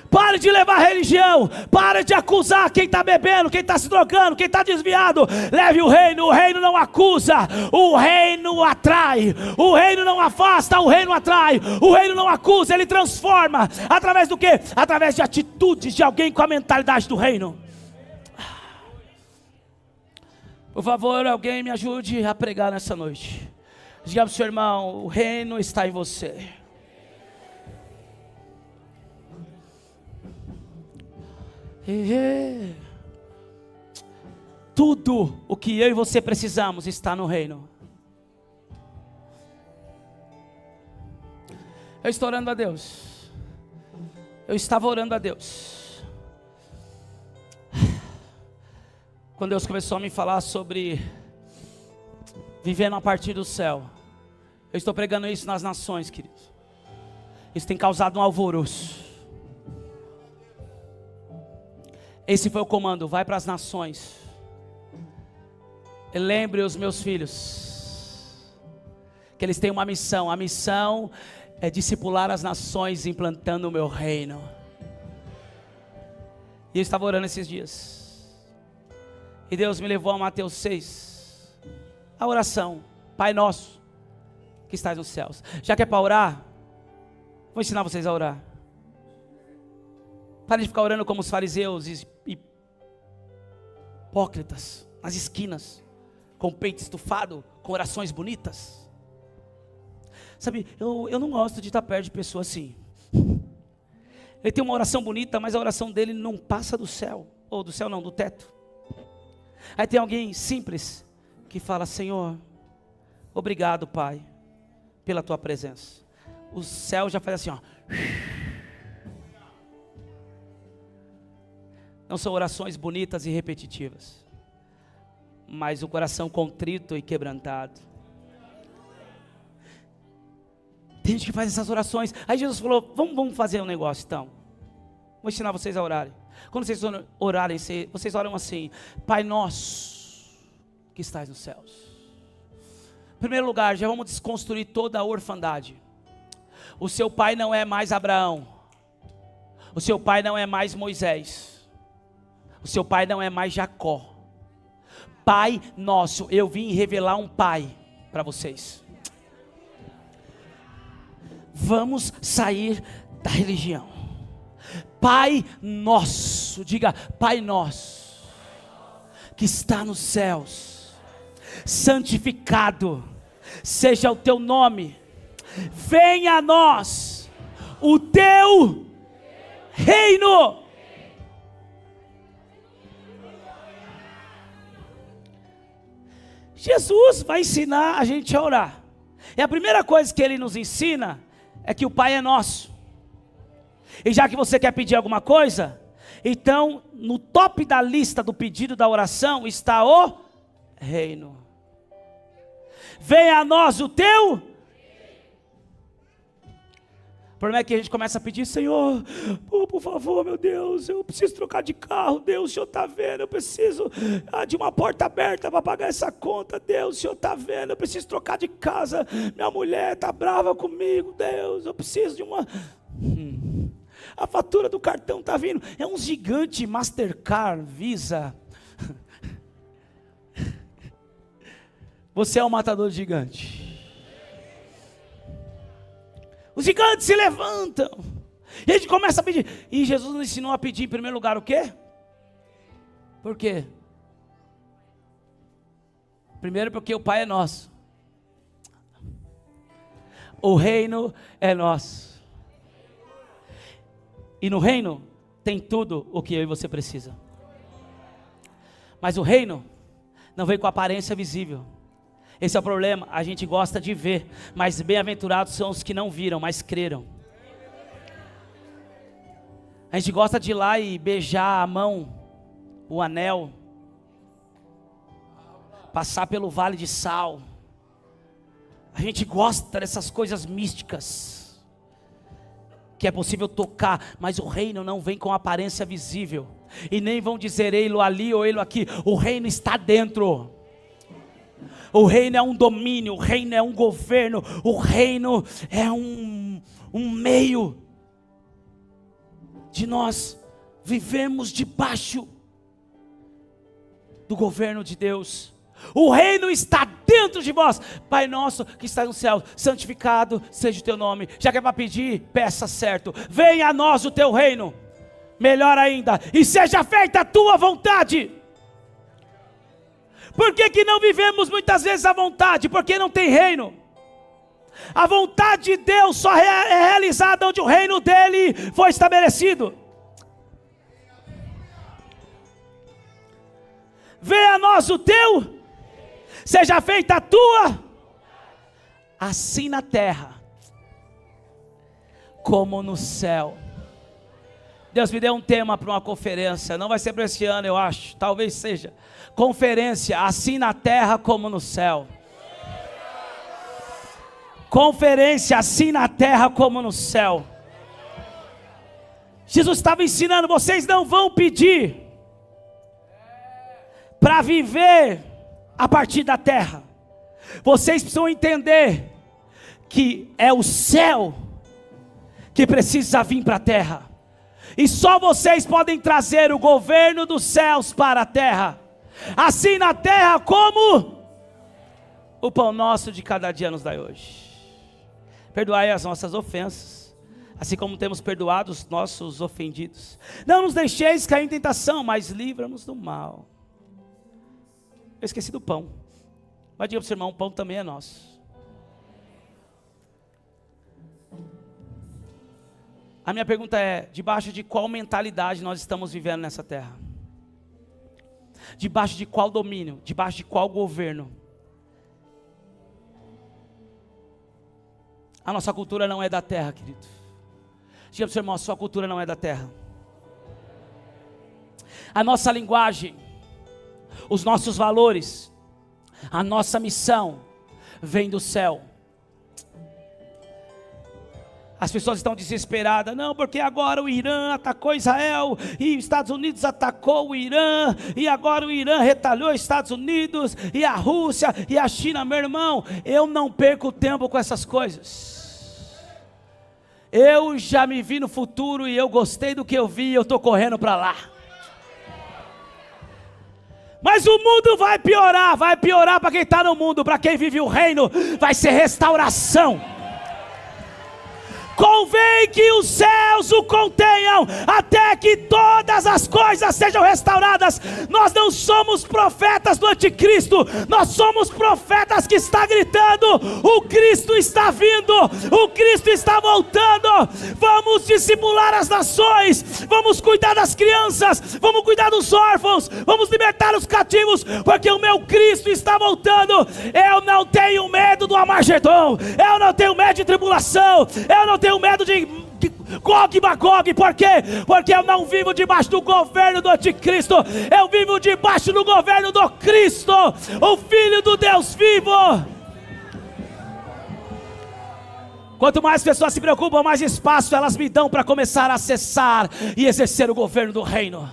Pare de levar religião, pare de acusar quem está bebendo, quem está se drogando, quem está desviado. Leve o reino não acusa, o reino atrai. O reino não afasta, o reino atrai. O reino não acusa, ele transforma. Através do quê? Através de atitudes de alguém com a mentalidade do reino. Por favor, alguém me ajude a pregar nessa noite. Diga para o seu irmão: o reino está em você. Tudo o que eu e você precisamos está no reino. Eu estou orando a Deus. Eu estava orando a Deus. Quando Deus começou a me falar sobre vivendo a partir do céu, eu estou pregando isso nas nações, queridos. Isso tem causado um alvoroço. Esse foi o comando: vai para as nações. E lembre os meus filhos que eles têm uma missão. A missão é discipular as nações, implantando o meu reino. E eu estava orando esses dias. E Deus me levou a Mateus 6, a oração: Pai nosso que estás nos céus. Já que é para orar, vou ensinar vocês a orar. Para de ficar orando como os fariseus e hipócritas, nas esquinas, com o peito estufado, com orações bonitas. Sabe, eu não gosto de estar perto de pessoas assim. Ele tem uma oração bonita, mas a oração dele não passa do céu. Ou do céu não, do teto. Aí tem alguém simples que fala: Senhor, obrigado, Pai, pela tua presença. O céu já faz assim, ó. Não são orações bonitas e repetitivas. mas o coração contrito e quebrantado. Tem gente que faz essas orações. Aí Jesus falou, vamos fazer um negócio então. Vou ensinar vocês a orarem. Quando vocês orarem, vocês oram assim: Pai nosso que estás nos céus. Em primeiro lugar, já vamos desconstruir toda a orfandade. O seu pai não é mais Abraão. O seu pai não é mais Moisés. O seu pai não é mais Jacó. Pai nosso, eu vim revelar um pai para vocês. Vamos sair da religião. Pai nosso, diga Pai nosso, que está nos céus, santificado seja o teu nome, venha a nós o teu reino. Jesus vai ensinar a gente a orar. E a primeira coisa que ele nos ensina é que o Pai é nosso. E já que você quer pedir alguma coisa, então no top da lista do pedido da oração está o reino. Venha a nós o teu. O problema é que a gente começa a pedir: Senhor, por favor, meu Deus, eu preciso trocar de carro, Deus, o Senhor está vendo, eu preciso de uma porta aberta para pagar essa conta, Deus, o Senhor está vendo, eu preciso trocar de casa, minha mulher está brava comigo, Deus, eu preciso de uma... A fatura do cartão está vindo, é um gigante Mastercard, Visa. Você é um matador de gigante. Os gigantes se levantam. E a gente começa a pedir. E Jesus nos ensinou a pedir em primeiro lugar o quê? Por quê? Primeiro porque o Pai é nosso. O reino é nosso. E no reino tem tudo o que eu e você precisa. Mas o reino não vem com aparência visível. Esse é o problema, a gente gosta de ver, mas bem-aventurados são os que não viram, mas creram. A gente gosta de ir lá e beijar a mão, o anel, passar pelo vale de sal. A gente gosta dessas coisas místicas, que é possível tocar, mas o reino não vem com aparência visível. E nem vão dizer ei-lo ali ou ei-lo aqui, o reino está dentro. O reino é um domínio, o reino é um governo, o reino é um meio de nós vivemos debaixo do governo de Deus. O reino está dentro de vós. Pai nosso que está no céu, santificado seja o teu nome. Já que é para pedir, peça certo. Venha a nós o teu reino. Melhor ainda, e seja feita a tua vontade. Por que não vivemos muitas vezes a vontade? Porque não tem reino. A vontade de Deus só é realizada onde o reino dele foi estabelecido. Venha a nós o teu, seja feita a tua, assim na terra, como no céu. Deus me deu um tema para uma conferência, não vai ser para esse ano eu acho, talvez seja. Conferência, assim na terra como no céu. Conferência, assim na terra como no céu. Jesus estava ensinando, vocês não vão pedir para viver a partir da terra. Vocês precisam entender que é o céu que precisa vir para a terra. E só vocês podem trazer o governo dos céus para a terra. Assim na terra como o pão nosso de cada dia nos dai hoje. Perdoai as nossas ofensas, assim como temos perdoado os nossos ofendidos. Não nos deixeis cair em tentação, mas livra-nos do mal. Eu esqueci do pão. Mas diga para o seu irmão, o pão também é nosso. A minha pergunta é, debaixo de qual mentalidade nós estamos vivendo nessa terra? Debaixo de qual domínio? Debaixo de qual governo? A nossa cultura não é da terra, querido. Diga para o seu irmão, a sua cultura não é da terra. A nossa linguagem os nossos valores, a nossa missão vem do céu. As pessoas estão desesperadas, não, porque agora o Irã atacou Israel, e os Estados Unidos atacou o Irã, e agora o Irã retalhou os Estados Unidos, e a Rússia, e a China. Meu irmão, eu não perco tempo com essas coisas. Eu já me vi no futuro, e eu gostei do que eu vi, e eu estou correndo para lá. Mas o mundo vai piorar para quem está no mundo. Para quem vive o reino, vai ser restauração. Convém que os céus o contenham, até que todas as coisas sejam restauradas. Nós não somos profetas do anticristo, nós somos profetas que está gritando: o Cristo está vindo, o Cristo está voltando. Vamos discipular as nações, vamos cuidar das crianças, vamos cuidar dos órfãos, vamos libertar os cativos, porque o meu Cristo está voltando. Eu não tenho medo do Armagedon, eu não tenho medo de tribulação, eu não tenho medo de Gog e Magog. Por quê? Porque eu não vivo debaixo do governo do anticristo, eu vivo debaixo do governo do Cristo, o Filho do Deus vivo. Quanto mais pessoas se preocupam, mais espaço elas me dão para começar a acessar e exercer o governo do reino.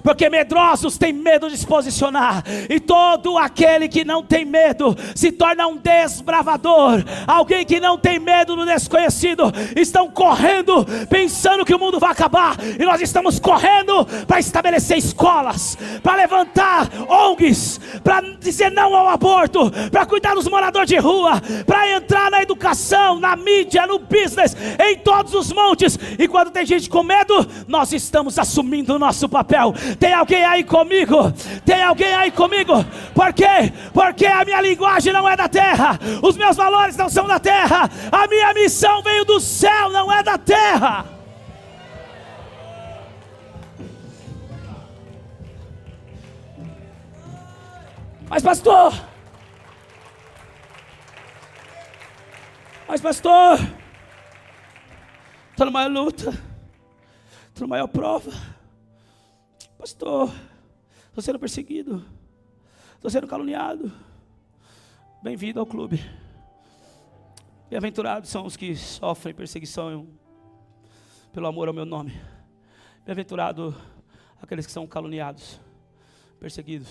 Porque medrosos têm medo de se posicionar, e todo aquele que não tem medo se torna um desbravador. Alguém que não tem medo do desconhecido. Estão correndo pensando que o mundo vai acabar, e nós estamos correndo para estabelecer escolas, para levantar ONGs, para dizer não ao aborto, para cuidar dos moradores de rua, para entrar na educação, na mídia, no business, em todos os montes. E quando tem gente com medo, nós estamos assumindo o nosso papel. Tem alguém aí comigo? Tem alguém aí comigo? Por quê? Porque a minha linguagem não é da terra, os meus valores não são da terra, a minha missão veio do céu, não é da terra. Mas pastor, estou numa luta, estou numa maior prova. Pastor, estou sendo perseguido, estou sendo caluniado. Bem-vindo ao clube. Bem-aventurados são os que sofrem perseguição pelo amor ao meu nome. Bem-aventurado aqueles que são caluniados, perseguidos.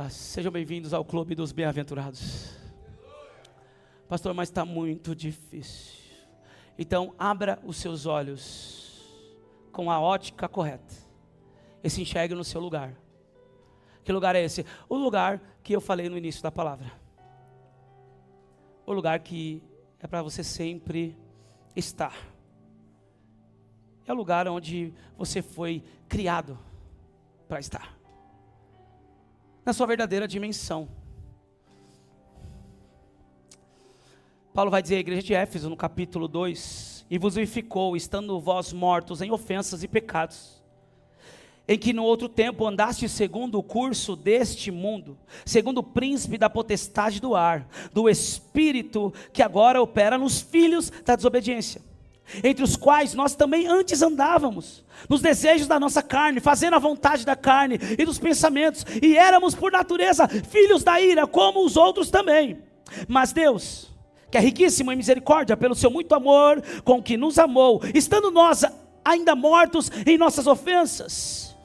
Sejam bem-vindos ao clube dos bem-aventurados. Pastor, mas está muito difícil. Então abra os seus olhos com a ótica correta e se enxergue no seu lugar. Que lugar é esse? O lugar que eu falei no início da palavra. O lugar que é para você sempre estar. É o lugar onde você foi criado para estar. Na sua verdadeira dimensão. Paulo vai dizer à igreja de Éfeso no capítulo 2: e vos vivificou, estando vós mortos em ofensas e pecados, em que no outro tempo andaste segundo o curso deste mundo, segundo o príncipe da potestade do ar, do espírito que agora opera nos filhos da desobediência, entre os quais nós também antes andávamos, nos desejos da nossa carne, fazendo a vontade da carne e dos pensamentos, e éramos por natureza filhos da ira, como os outros também. Mas Deus, que é riquíssimo em misericórdia, pelo seu muito amor com que nos amou, estando nós ainda mortos em nossas ofensas.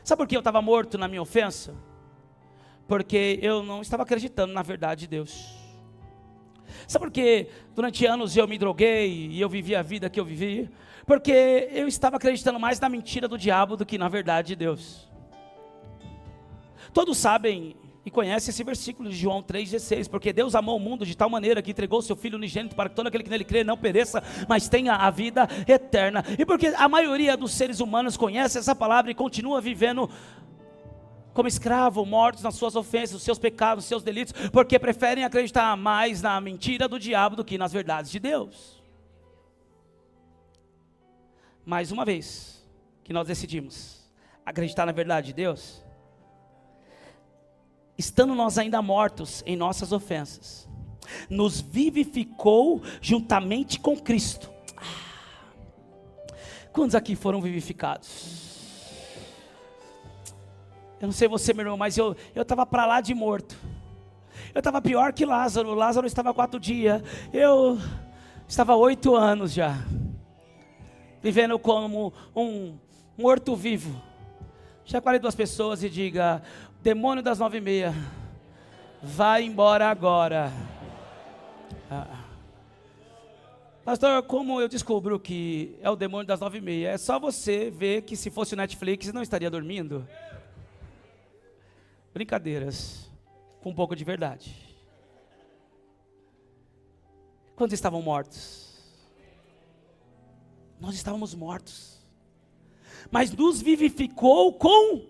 Sabe por que eu estava morto na minha ofensa? Porque eu não estava acreditando na verdade de Deus. Sabe por que durante anos eu me droguei e eu vivi a vida que eu vivi? Porque eu estava acreditando mais na mentira do diabo do que na verdade de Deus. Todos sabem e conhecem esse versículo de João 3,16, porque Deus amou o mundo de tal maneira que entregou o seu Filho unigênito para que todo aquele que nele crê não pereça, mas tenha a vida eterna. E porque a maioria dos seres humanos conhece essa palavra e continua vivendo como escravo, mortos nas suas ofensas, nos seus pecados, nos seus delitos, porque preferem acreditar mais na mentira do diabo do que nas verdades de Deus. Mais uma vez que nós decidimos acreditar na verdade de Deus, estando nós ainda mortos em nossas ofensas, nos vivificou juntamente com Cristo. Quantos aqui foram vivificados? Eu não sei você, meu irmão, mas eu estava para lá de morto. Eu estava pior que Lázaro. Lázaro estava 4 dias. Eu estava 8 anos já, vivendo como um morto-vivo. Chacoalhe 2 pessoas e diga: demônio das 9:30, vai embora agora. Pastor, como eu descubro que é o demônio das 9:30? É só você ver que se fosse o Netflix não estaria dormindo. Brincadeiras, com um pouco de verdade. Quantos estavam mortos? Nós estávamos mortos, mas nos vivificou com,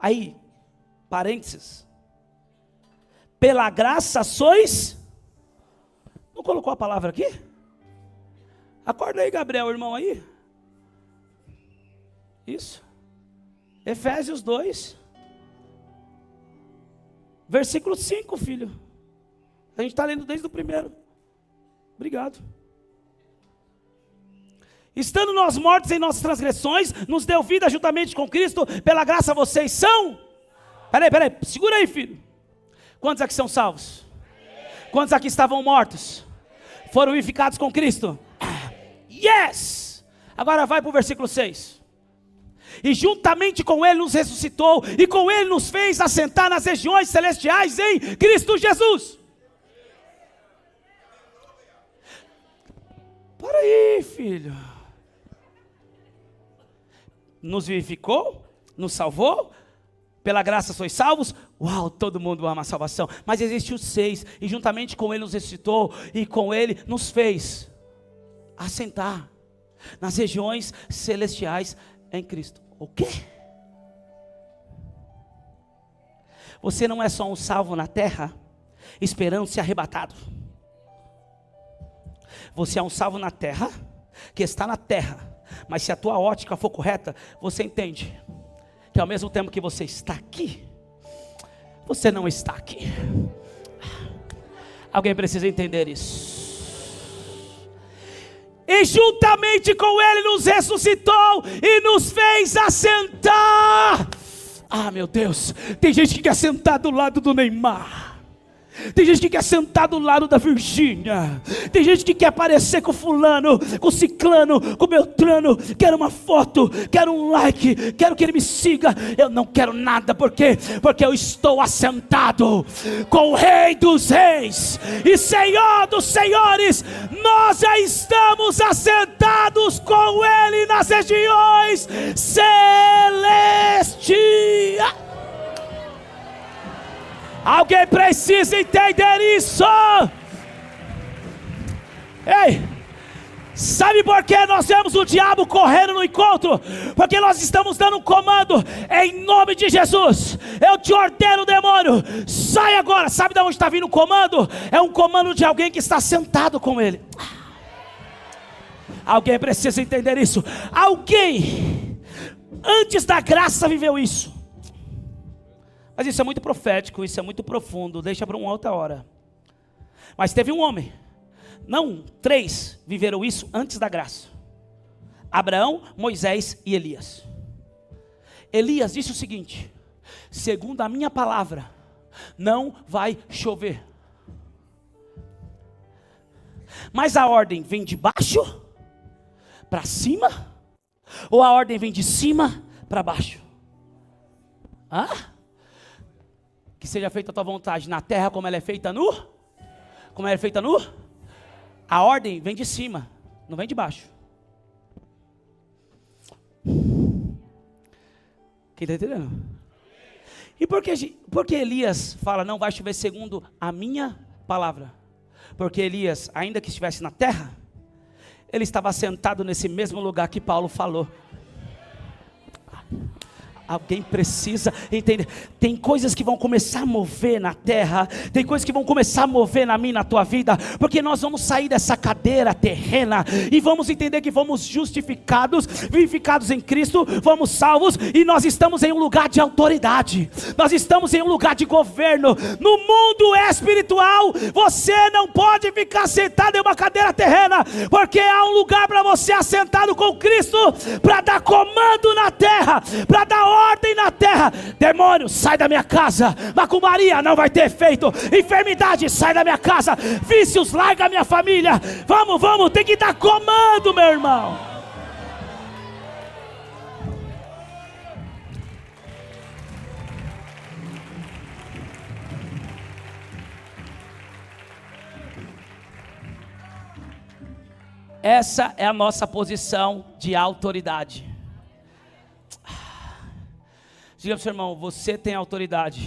aí, parênteses, pela graça sois, não colocou a palavra aqui? Acorda aí, Gabriel, irmão aí. Isso, Efésios 2, versículo 5, filho. A gente está lendo desde o primeiro. Obrigado. Estando nós mortos em nossas transgressões, nos deu vida juntamente com Cristo, pela graça vocês são. Peraí, segura aí, filho. Quantos aqui são salvos? Quantos aqui estavam mortos? Foram vivificados com Cristo? Yes! Agora vai para o versículo 6. E juntamente com Ele nos ressuscitou, e com Ele nos fez assentar nas regiões celestiais em Cristo Jesus. Para aí, filho. Nos vivificou, nos salvou, pela graça sois salvos. Uau, todo mundo ama a salvação. Mas existe o 6, e juntamente com Ele nos ressuscitou, e com Ele nos fez assentar nas regiões celestiais em Cristo. O quê? Você não é só um salvo na terra, esperando ser arrebatado. Você é um salvo na terra, que está na terra, mas se a tua ótica for correta, você entende que ao mesmo tempo que você está aqui, você não está aqui. Alguém precisa entender isso. E juntamente com Ele nos ressuscitou e nos fez assentar. Ah, meu Deus, tem gente que quer sentar do lado do Neymar. Tem gente que quer sentar do lado da Virgínia. Tem gente que quer aparecer com fulano, com ciclano, com Beltrano. Quero uma foto, quero um like, quero que ele me siga. Eu não quero nada, porque eu estou assentado com o Rei dos Reis e Senhor dos Senhores. Nós já estamos assentados com Ele nas regiões celestiais. Alguém precisa entender isso. Ei, sabe por que nós vemos o diabo correndo no encontro? Porque nós estamos dando um comando em nome de Jesus. Eu te ordeno, demônio, sai agora. Sabe de onde está vindo o comando? É um comando de alguém que está sentado com Ele. Alguém precisa entender isso. Alguém antes da graça viveu isso. Mas isso é muito profético, isso é muito profundo, deixa para uma outra hora. Mas teve um homem, não 3 viveram isso antes da graça: Abraão, Moisés e Elias. Elias disse o seguinte: segundo a minha palavra, não vai chover. Mas a ordem vem de baixo para cima, ou a ordem vem de cima para baixo? Que seja feita a tua vontade na terra como ela é feita no? Como ela é feita no? A ordem vem de cima, não vem de baixo. Quem está entendendo? E por que Elias fala não vai chover segundo a minha palavra? Porque Elias, ainda que estivesse na terra, ele estava sentado nesse mesmo lugar que Paulo falou. Alguém precisa entender. Tem coisas que vão começar a mover na terra. Tem coisas que vão começar a mover na minha, na tua vida. Porque nós vamos sair dessa cadeira terrena. E vamos entender que fomos justificados, vivificados em Cristo. Fomos salvos. E nós estamos em um lugar de autoridade. Nós estamos em um lugar de governo. No mundo espiritual, você não pode ficar sentado em uma cadeira terrena. Porque há um lugar para você assentado com Cristo. Para dar comando na terra. Para dar ordem na terra. Demônio, sai da minha casa. Macumbaria não vai ter efeito. Enfermidade, sai da minha casa. Vícios, larga a minha família. Vamos, tem que dar comando, meu irmão. Essa é a nossa posição de autoridade. Diga para o seu irmão, você tem autoridade.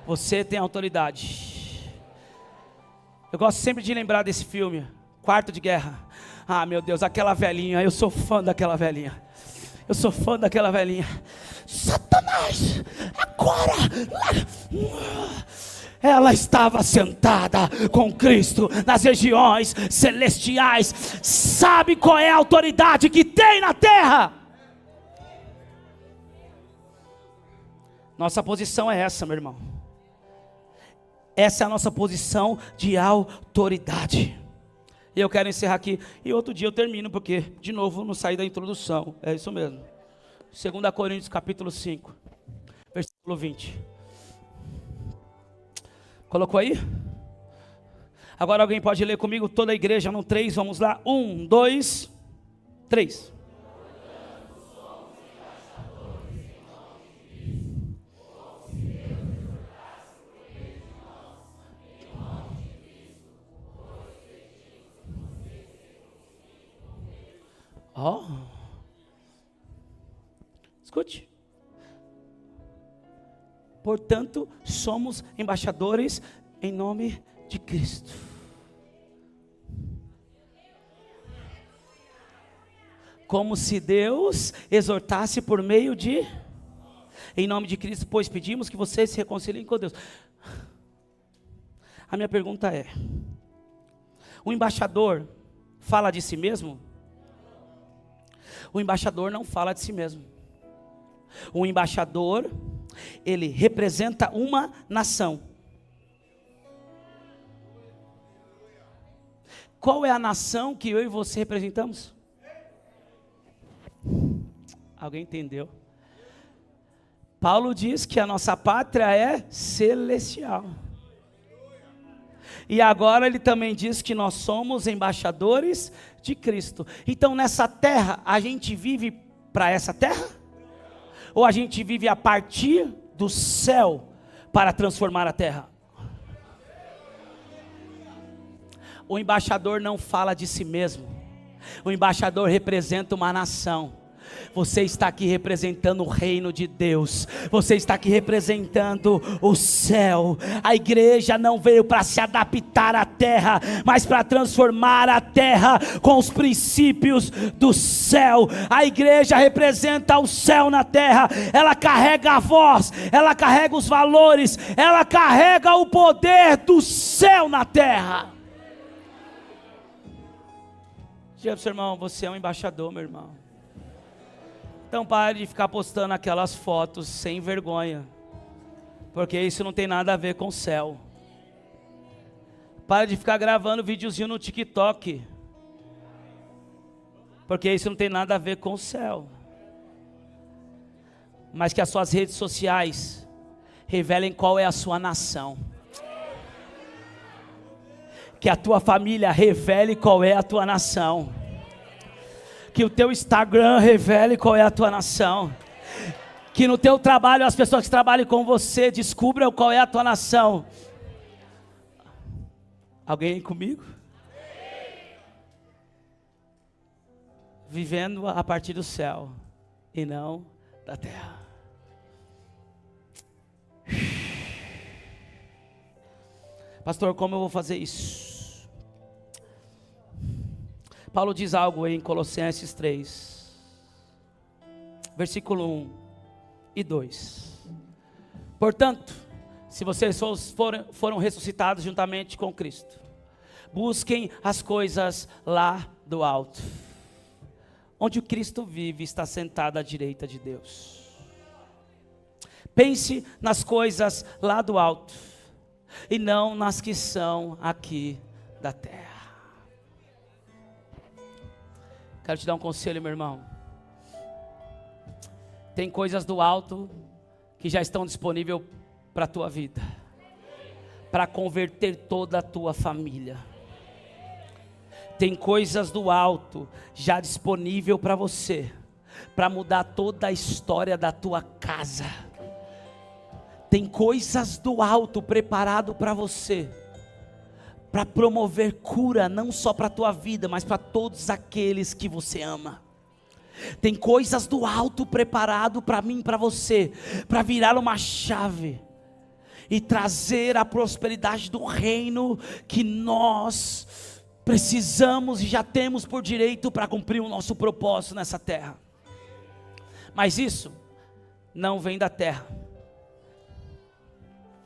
Você tem autoridade. Eu gosto sempre de lembrar desse filme, Quarto de Guerra. Ah, meu Deus, aquela velhinha, eu sou fã daquela velhinha. Eu sou fã daquela velhinha. Satanás, agora... Ela estava sentada com Cristo nas regiões celestiais. Sabe qual é a autoridade que tem na terra? Nossa posição é essa, meu irmão. Essa é a nossa posição de autoridade. E eu quero encerrar aqui. E outro dia eu termino, porque, de novo, não saí da introdução. É isso mesmo. 2 Coríntios capítulo 5, versículo 20. Colocou aí? Agora alguém pode ler comigo toda a igreja no 3, vamos lá. 1, 2, 3. Ó, escute. Portanto, somos embaixadores em nome de Cristo. Como se Deus exortasse por meio de... Em nome de Cristo, pois pedimos que vocês se reconciliem com Deus. A minha pergunta é: o embaixador fala de si mesmo? O embaixador não fala de si mesmo. O embaixador, ele representa uma nação. Qual é a nação que eu e você representamos? Alguém entendeu? Paulo diz que a nossa pátria é celestial. E agora ele também diz que nós somos embaixadores de Cristo. Então nessa terra, a gente vive para essa terra? Ou a gente vive a partir do céu para transformar a terra? O embaixador não fala de si mesmo. O embaixador representa uma nação. Você está aqui representando o reino de Deus. Você está aqui representando o céu. A igreja não veio para se adaptar à terra, mas para transformar a terra com os princípios do céu. A igreja representa o céu na terra. Ela carrega a voz, ela carrega os valores, ela carrega o poder do céu na terra. Diga para o seu irmão, você é um embaixador, meu irmão. Então pare de ficar postando aquelas fotos sem vergonha, porque isso não tem nada a ver com o céu. Pare de ficar gravando videozinho no TikTok, porque isso não tem nada a ver com o céu. Mas que as suas redes sociais revelem qual é a sua nação. Que a tua família revele qual é a tua nação. Que o teu Instagram revele qual é a tua nação. Que no teu trabalho as pessoas que trabalham com você descubram qual é a tua nação. Alguém aí comigo? Vivendo a partir do céu e não da terra. Pastor, como eu vou fazer isso? Paulo diz algo em Colossenses 3, versículo 1 e 2. Portanto, se vocês foram ressuscitados juntamente com Cristo, busquem as coisas lá do alto, onde o Cristo vive, está sentado à direita de Deus. Pense nas coisas lá do alto, e não nas que são aqui da terra. Quero te dar um conselho, meu irmão. Tem coisas do alto que já estão disponíveis para a tua vida, para converter toda a tua família. Tem coisas do alto já disponível para você, para mudar toda a história da tua casa. Tem coisas do alto preparado para você, para promover cura, não só para a tua vida, mas para todos aqueles que você ama. Tem coisas do alto preparado para mim, para você, para virar uma chave e trazer a prosperidade do reino que nós precisamos e já temos por direito para cumprir o nosso propósito nessa terra. Mas isso não vem da terra,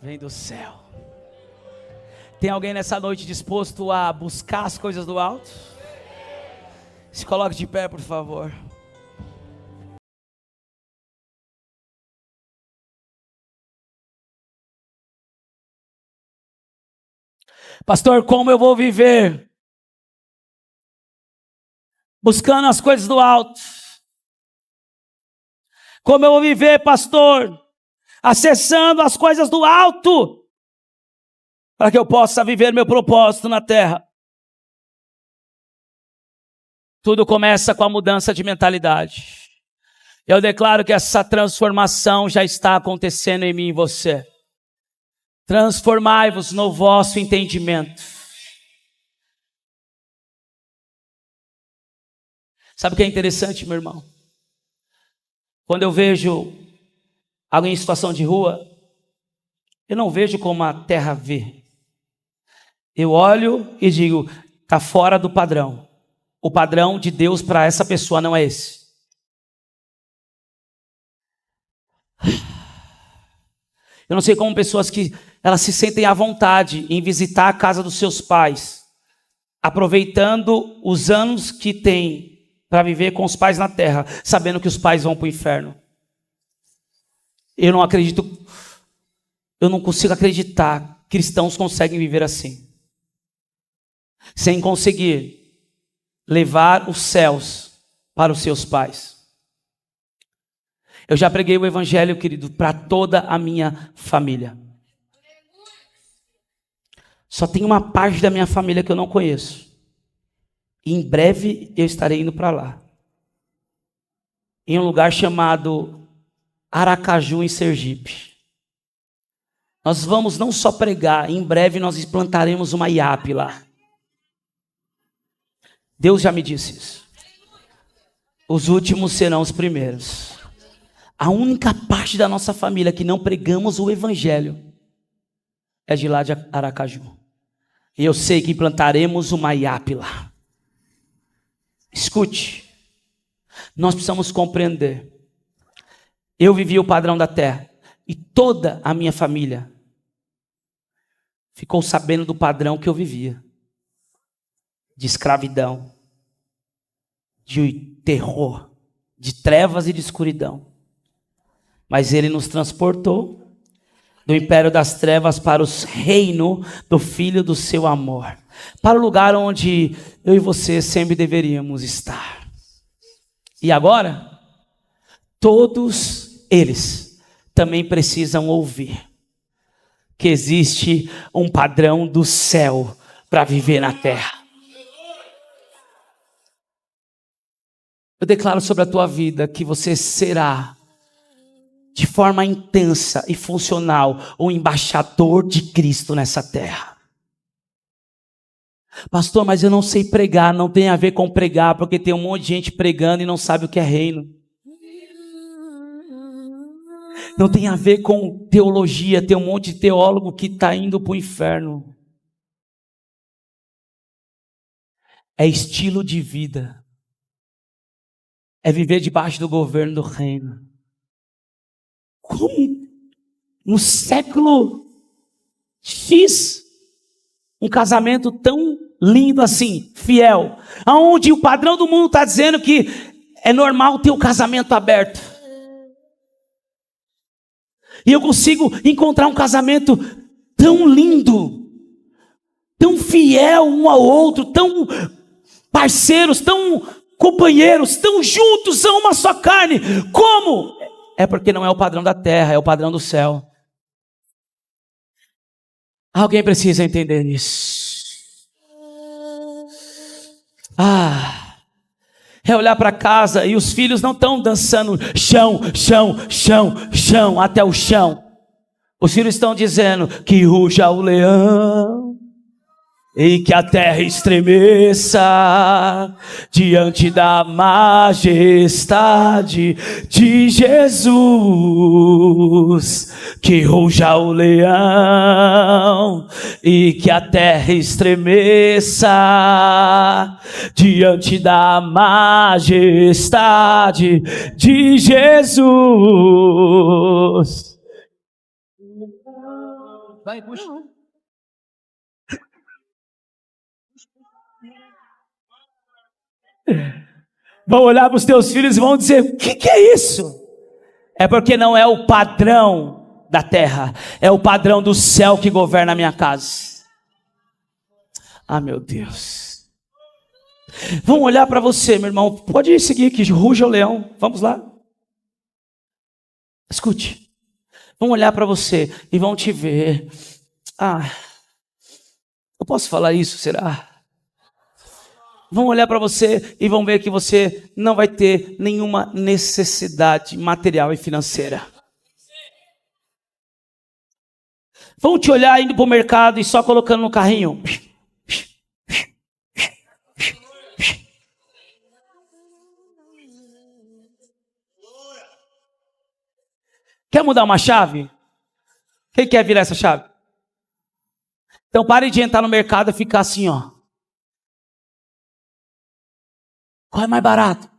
vem do céu. Tem alguém nessa noite disposto a buscar as coisas do alto? Se coloque de pé, por favor. Pastor, como eu vou viver buscando as coisas do alto? Como eu vou viver, pastor, acessando as coisas do alto, para que eu possa viver meu propósito na terra? Tudo começa com a mudança de mentalidade. Eu declaro que essa transformação já está acontecendo em mim e em você. Transformai-vos no vosso entendimento. Sabe o que é interessante, meu irmão? Quando eu vejo alguém em situação de rua, eu não vejo como a terra vê. Eu olho e digo, está fora do padrão. O padrão de Deus para essa pessoa não é esse. Eu não sei como pessoas que elas se sentem à vontade em visitar a casa dos seus pais, aproveitando os anos que têm para viver com os pais na terra, sabendo que os pais vão para o inferno. Eu não acredito, eu não consigo acreditar que cristãos conseguem viver assim, sem conseguir levar os céus para os seus pais. Eu já preguei o evangelho, querido, para toda a minha família. Só tem uma parte da minha família que eu não conheço. E em breve eu estarei indo para lá. Em um lugar chamado Aracaju, em Sergipe. Nós vamos não só pregar, em breve nós implantaremos uma IAP lá. Deus já me disse isso. Os últimos serão os primeiros. A única parte da nossa família que não pregamos o evangelho é de lá de Aracaju. E eu sei que implantaremos uma IAP lá. Escute, nós precisamos compreender. Eu vivi o padrão da terra e toda a minha família ficou sabendo do padrão que eu vivia. De escravidão, de terror, de trevas e de escuridão. Mas ele nos transportou do império das trevas para o reino do Filho do seu amor. Para o lugar onde eu e você sempre deveríamos estar. E agora, todos eles também precisam ouvir que existe um padrão do céu para viver na terra. Eu declaro sobre a tua vida que você será, de forma intensa e funcional, o embaixador de Cristo nessa terra. Pastor, mas eu não sei pregar. Não tem a ver com pregar, porque tem um monte de gente pregando e não sabe o que é reino. Não tem a ver com teologia. Tem um monte de teólogo que está indo para o inferno. É estilo de vida. é viver debaixo do governo do reino. Como no século X, um casamento tão lindo assim, fiel, aonde o padrão do mundo está dizendo que é normal ter o casamento aberto. E eu consigo encontrar um casamento tão lindo, tão fiel um ao outro, tão parceiros, tão companheiros, tão juntos, são uma só carne. Como? É porque não é o padrão da terra, é o padrão do céu. Alguém precisa entender isso. É olhar para casa e os filhos não estão dançando chão, chão, chão, chão, até o chão. Os filhos estão dizendo que ruja o leão e que a terra estremeça diante da majestade de Jesus. Que ruja o leão e que a terra estremeça diante da majestade de Jesus. Vai, puxa. Vão olhar para os teus filhos e vão dizer: o que é isso? É porque não é o padrão da terra, é o padrão do céu que governa a minha casa. Meu Deus. Vão olhar para você, meu irmão. Pode seguir aqui, ruja o leão. Vamos lá. Escute. Vão olhar para você e vão te ver. Eu posso falar isso, será? Vão olhar para você e vão ver que você não vai ter nenhuma necessidade material e financeira. Vão te olhar indo para o mercado e só colocando no carrinho. Quer mudar uma chave? Quem quer virar essa chave? Então pare de entrar no mercado e ficar assim, ó. Qual é mais barato?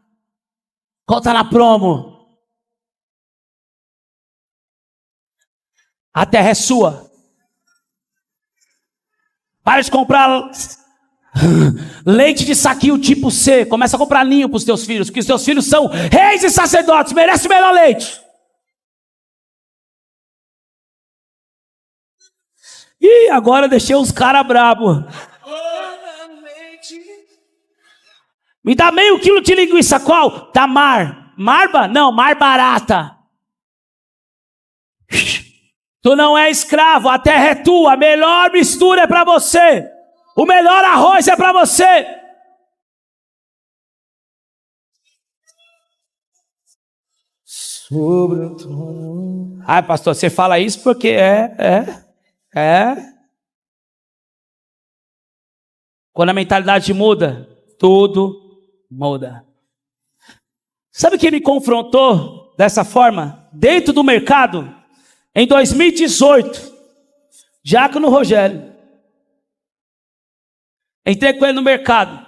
Qual está na promo? A terra é sua. Para de comprar leite de saquinho tipo C. Começa a comprar ninho para os teus filhos, porque os teus filhos são reis e sacerdotes, merecem o melhor leite. E agora deixei os caras bravos. Me dá meio quilo de linguiça, qual? Da Mar. Marba? Não, Mar barata. Tu não é escravo, a terra é tua, a melhor mistura é para você. O melhor arroz é para você. Sobre o trono. Pastor, você fala isso porque Quando a mentalidade muda, tudo muda. Sabe quem me confrontou dessa forma? Dentro do mercado, em 2018, Diácono Rogério. Entrei com ele no mercado.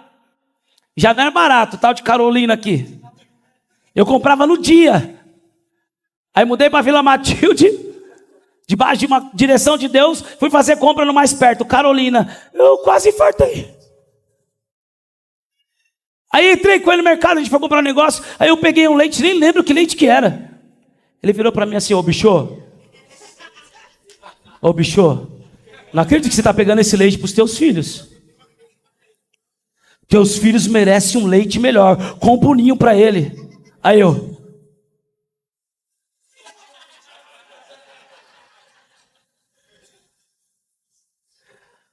Já não era barato, tal de Carolina aqui. Eu comprava no dia. Aí mudei para Vila Matilde, debaixo de uma direção de Deus, fui fazer compra no mais perto, Carolina. Eu quase infartei. Aí entrei com ele no mercado, a gente foi comprar um negócio, aí eu peguei um leite, nem lembro que leite que era. Ele virou para mim assim: ô bicho, não acredito que você está pegando esse leite para os teus filhos. Teus filhos merecem um leite melhor, compra um ninho para ele. Aí eu...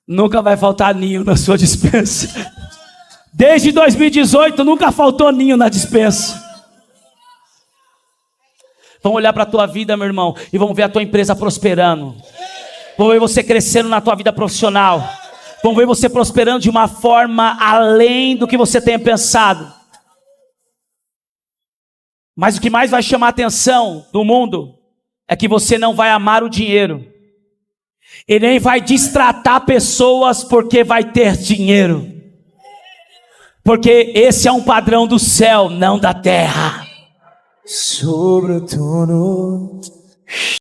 Nunca vai faltar ninho na sua despensa. Desde 2018 nunca faltou ninho na despensa. Vão olhar para a tua vida, meu irmão, e vão ver a tua empresa prosperando. Vão ver você crescendo na tua vida profissional. Vão ver você prosperando de uma forma além do que você tenha pensado. Mas o que mais vai chamar a atenção do mundo é que você não vai amar o dinheiro. E nem vai destratar pessoas porque vai ter dinheiro. Porque esse é um padrão do céu, não da terra. sobre o trono